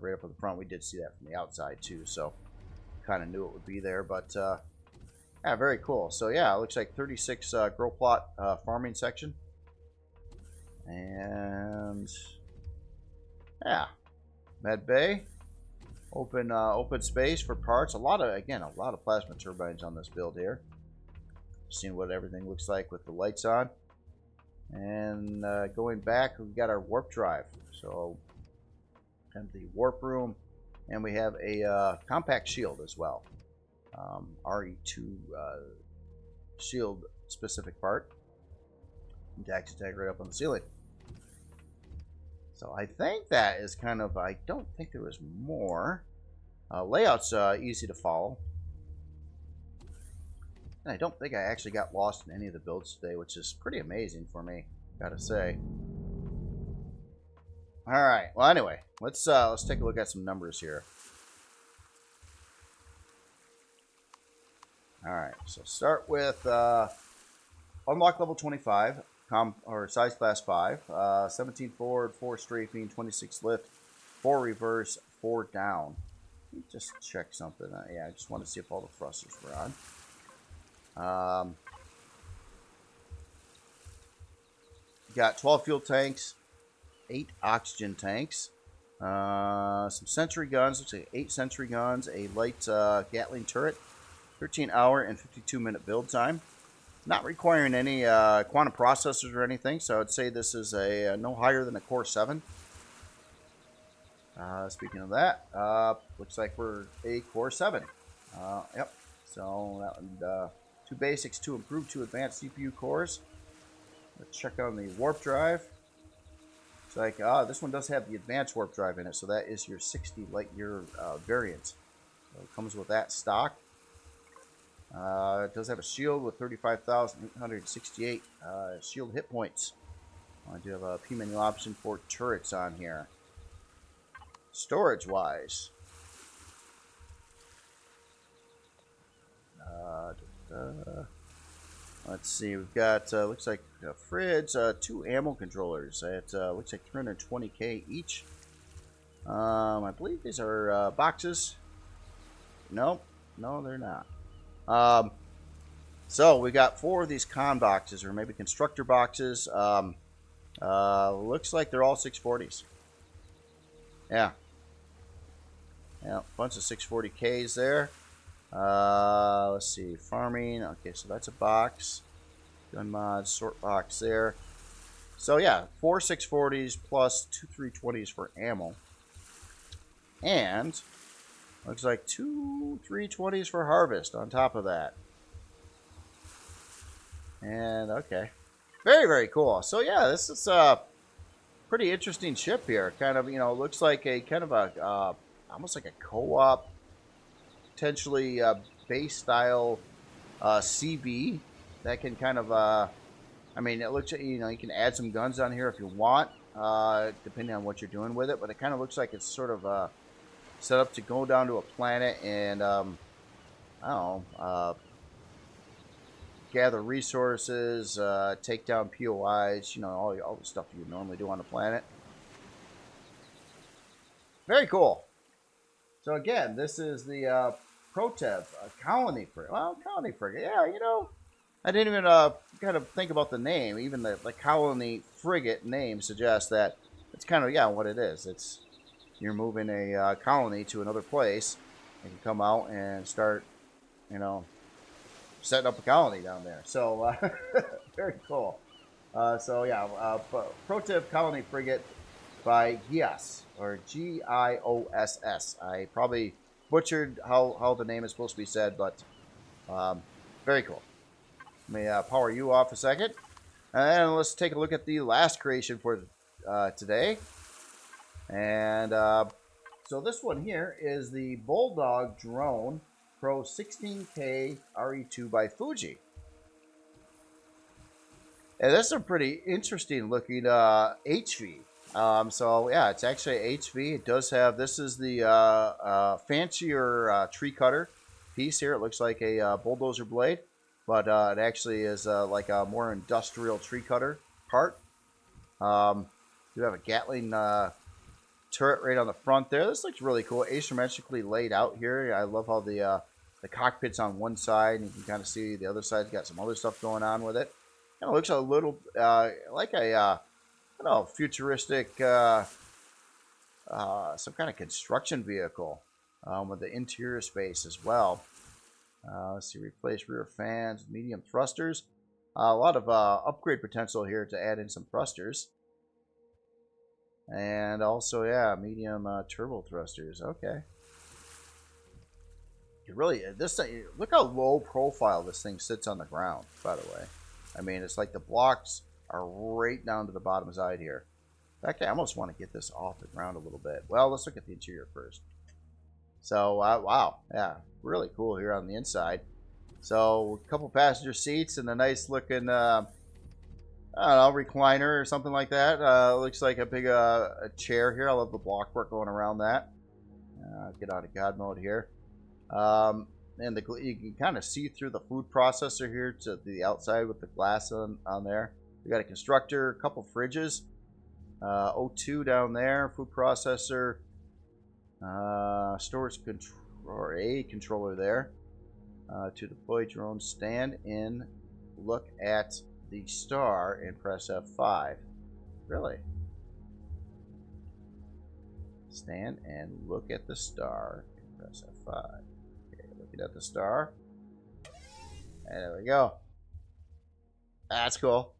Right up at the front, we did see that from the outside too, so kind of knew it would be there. But yeah, very cool. So yeah, it looks like 36 grow plot farming section, and yeah, med bay, open space for parts. A lot of plasma turbines on this build here. Seeing what everything looks like with the lights on, and going back, we've got our warp drive. So and the warp room, and we have a compact shield as well. RE2 shield specific part. Dax tag right up on the ceiling. So I think that is kind of, I don't think there was more. Layout's easy to follow. And I don't think I actually got lost in any of the builds today, which is pretty amazing for me, gotta say. Alright, well anyway, let's take a look at some numbers here. Alright, so start with unlock level 25, or size class 5, 17 forward, 4 strafing, 26 lift, 4 reverse, 4 down. Let me just check something. Yeah, I just want to see if all the thrusters were on. Got 12 fuel tanks, 8 oxygen tanks, some sentry guns, looks like 8 sentry guns, a light Gatling turret, 13-hour and 52-minute build time. Not requiring any quantum processors or anything, so I'd say this is a no higher than a Core 7. Speaking of that, looks like we're a Core 7. Yep, so that one, 2 basics, 2 improved, 2 advanced CPU cores. Let's check on the warp drive. It's like, this one does have the advanced warp drive in it, so that is your 60 light year variant. So it comes with that stock. It does have a shield with 35,868 shield hit points. I do have a P menu option for turrets on here. storage wise. Let's see, we've got, looks like a fridge, 2 ammo controllers at, looks like 320k each. I believe these are boxes. Nope, no, they're not. So we got 4 of these con boxes, or maybe constructor boxes. Looks like they're all 640s. Yeah. Yeah, bunch of 640Ks there. Let's see, farming. Okay, so that's a box. Gun mods, sort box there. So yeah, 4 640s plus 2 320s for ammo. And looks like 2 320s for harvest on top of that. And okay. Very, very cool. So yeah, this is a pretty interesting ship here. Kind of, you know, looks like a kind of a almost like a co-op, potentially base style CB that can kind of I mean, it looks, you know, you can add some guns on here if you want, depending on what you're doing with it. But it kind of looks like it's sort of set up to go down to a planet and I don't know, gather resources, take down POIs, you know, all the stuff you normally do on the planet. Very cool. So again, this is the Protev colony frigate. Well, colony frigate, yeah, you know, I didn't even kind of think about the name. Even the colony frigate name suggests that it's kind of, yeah, what it is. It's, you're moving a colony to another place and you come out and start, you know, setting up a colony down there. So very cool. So yeah, Protev colony frigate by Gios, or Gios. I probably butchered how the name is supposed to be said, but very cool. Let me power you off a second. And let's take a look at the last creation for today. And so this one here is the Bulldog Drone Pro 16K RE2 by Fuji. And this is a pretty interesting looking HV. So yeah, it's actually a HV. It does have, this is the fancier tree cutter piece here. It looks like a bulldozer blade, but it actually is like a more industrial tree cutter part. You have a Gatling turret right on the front there. This looks really cool, asymmetrically laid out here. I love how the cockpit's on one side, and you can kind of see the other side's got some other stuff going on with it. Kind of looks a little like a I don't know, futuristic some kind of construction vehicle with the interior space as well. Let's see, replace rear fans, medium thrusters. A lot of upgrade potential here to add in some thrusters. And also, yeah, medium turbo thrusters. Okay. It really, this thing, look how low profile this thing sits on the ground, by the way. I mean, it's like the blocks are right down to the bottom side here. In fact, I almost want to get this off the ground a little bit. Well, let's look at the interior first. So, wow. Yeah, really cool here on the inside. So, a couple passenger seats and a nice looking, I don't know, recliner or something like that. Looks like a big a chair here. I love the block work going around that. Get out of God mode here. And you can kind of see through the food processor here to the outside with the glass on there. We got a constructor, a couple fridges, O2 down there, food processor, storage control, or a controller there to deploy drone. Stand in, look at the star, and press F5. Really? Stand and look at the star and press F5. At the star, and there we go. That's cool.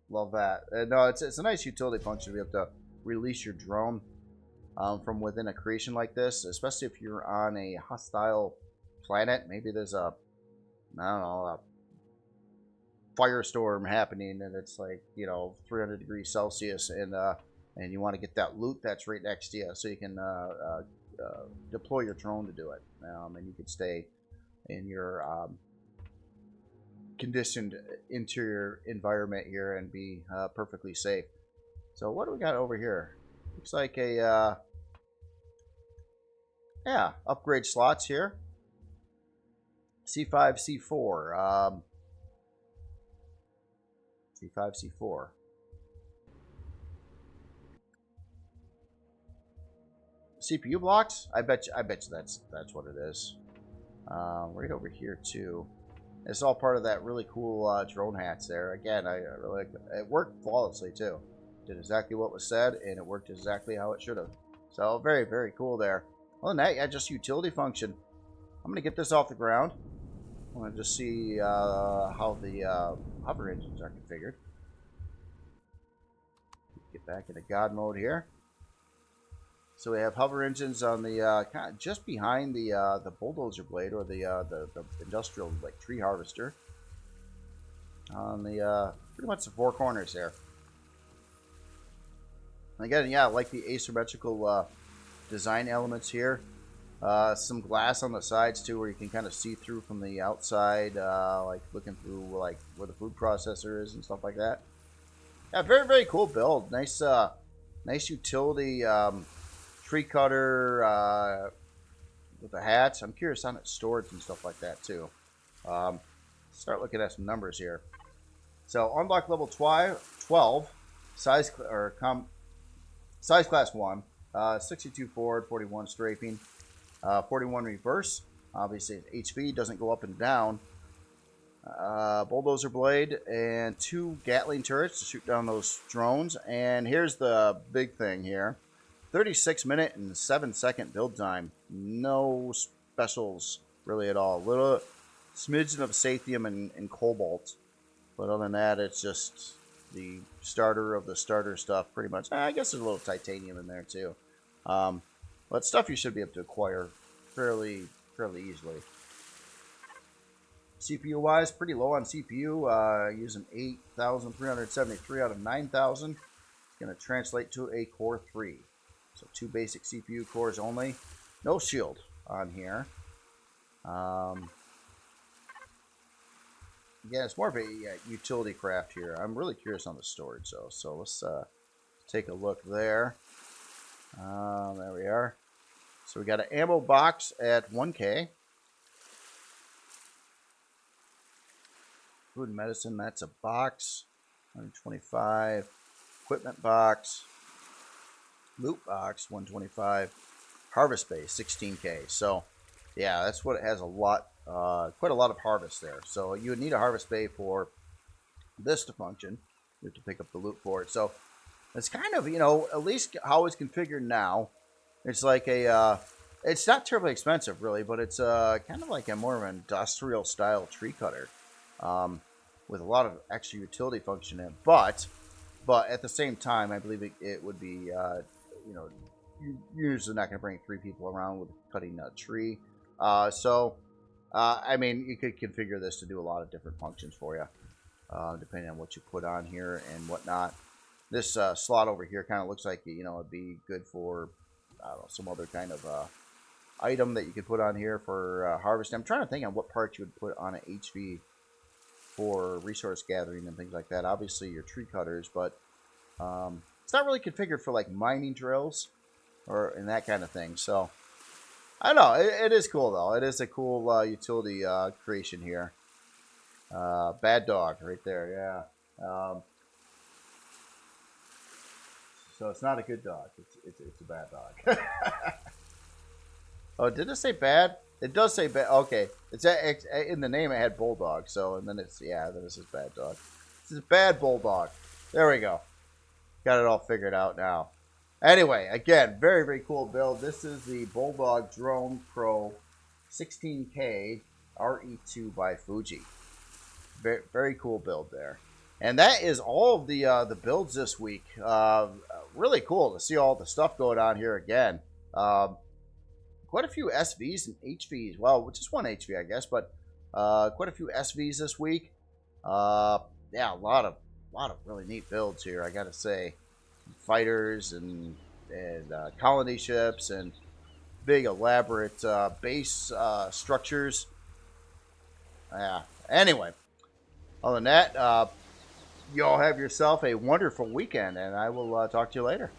Love that. No, it's a nice utility function to be able to release your drone from within a creation like this, especially if you're on a hostile planet. Maybe there's a, I don't know, a firestorm happening, and it's like, you know, 300 degrees Celsius, and you want to get that loot that's right next to you, so you can deploy your drone to do it, and you could stay in your conditioned interior environment here and be perfectly safe. So what do we got over here? Looks like a Yeah, upgrade slots here. C5, C4. C5, C4. CPU blocks? I bet you that's what it is. Right over here too. It's all part of that really cool drone hats there. Again, I really like it. It worked flawlessly too. Did exactly what was said, and it worked exactly how it should have. So very, very cool there. Other than that, yeah, just utility function. I'm gonna get this off the ground. I want to just see how the hover engines are configured. Get back into God mode here. So we have hover engines on the kind of just behind the bulldozer blade, or the industrial like tree harvester. On the pretty much the four corners there. And again, yeah, I like the asymmetrical design elements here. Some glass on the sides too, where you can kind of see through from the outside, like looking through like where the food processor is and stuff like that. Yeah, very, very cool build. Nice, nice utility tree cutter with the hats. I'm curious on its storage and stuff like that too. Start looking at some numbers here. So unlock level 12, size class 1, 62 forward, 41 strafing, 41 reverse. Obviously, HP doesn't go up and down. Bulldozer blade and 2 Gatling turrets to shoot down those drones. And here's the big thing here: 36-minute and 7-second build time. No specials really at all. Little smidgen of sathium and cobalt, but other than that, it's just the starter of the starter stuff, pretty much. I guess there's a little titanium in there too, but stuff you should be able to acquire fairly easily. CPU wise, pretty low on CPU, using 8,373 out of 9,000. It's going to translate to a Core 3. So 2 basic CPU cores only. No shield on here. Again, it's more of a utility craft here. I'm really curious on the storage though. So let's take a look there. There we are. So we got an ammo box at 1K. Food and medicine, that's a box, 125. Equipment box, loot box, 125. Harvest base, 16K. So, yeah, that's what it has. A lot, quite a lot of harvest there. So you would need a harvest bay for this to function. You have to pick up the loot for it. So it's kind of, at least how it's configured now. It's like a, it's not terribly expensive really, but it's kind of like a more of an industrial style tree cutter. With a lot of extra utility function in it, but at the same time, I believe it would be, you're usually not going to bring 3 people around with cutting a tree. I mean, you could configure this to do a lot of different functions for you, depending on what you put on here and whatnot. This slot over here kind of looks like, it'd be good for, I don't know, some other kind of item that you could put on here for harvesting. I'm trying to think on what part you would put on an HV for resource gathering and things like that. Obviously your tree cutters, but it's not really configured for like mining drills and that kind of thing. So I don't know. It is cool though. It is a cool utility creation here. Bad dog right there. Yeah. So it's not a good dog. It's a bad dog. Oh, did it say bad? It does say bad. Okay, it's in the name. It had bulldog. So and then it's then this is bad dog. This is bad bulldog. There we go. Got it all figured out now. Anyway, again, very, very cool build. This is the Bulldog Drone Pro 16K RE2 by Fuji. Very, very cool build there. And that is all of the builds this week. Really cool to see all the stuff going on here again. Quite a few SVs and HVs. Well, just one HV, I guess, but quite a few SVs this week. Yeah, a lot of really neat builds here, I gotta say. Fighters and colony ships and big elaborate base structures. Yeah. Anyway, other than that, you all have yourself a wonderful weekend, and I will talk to you later.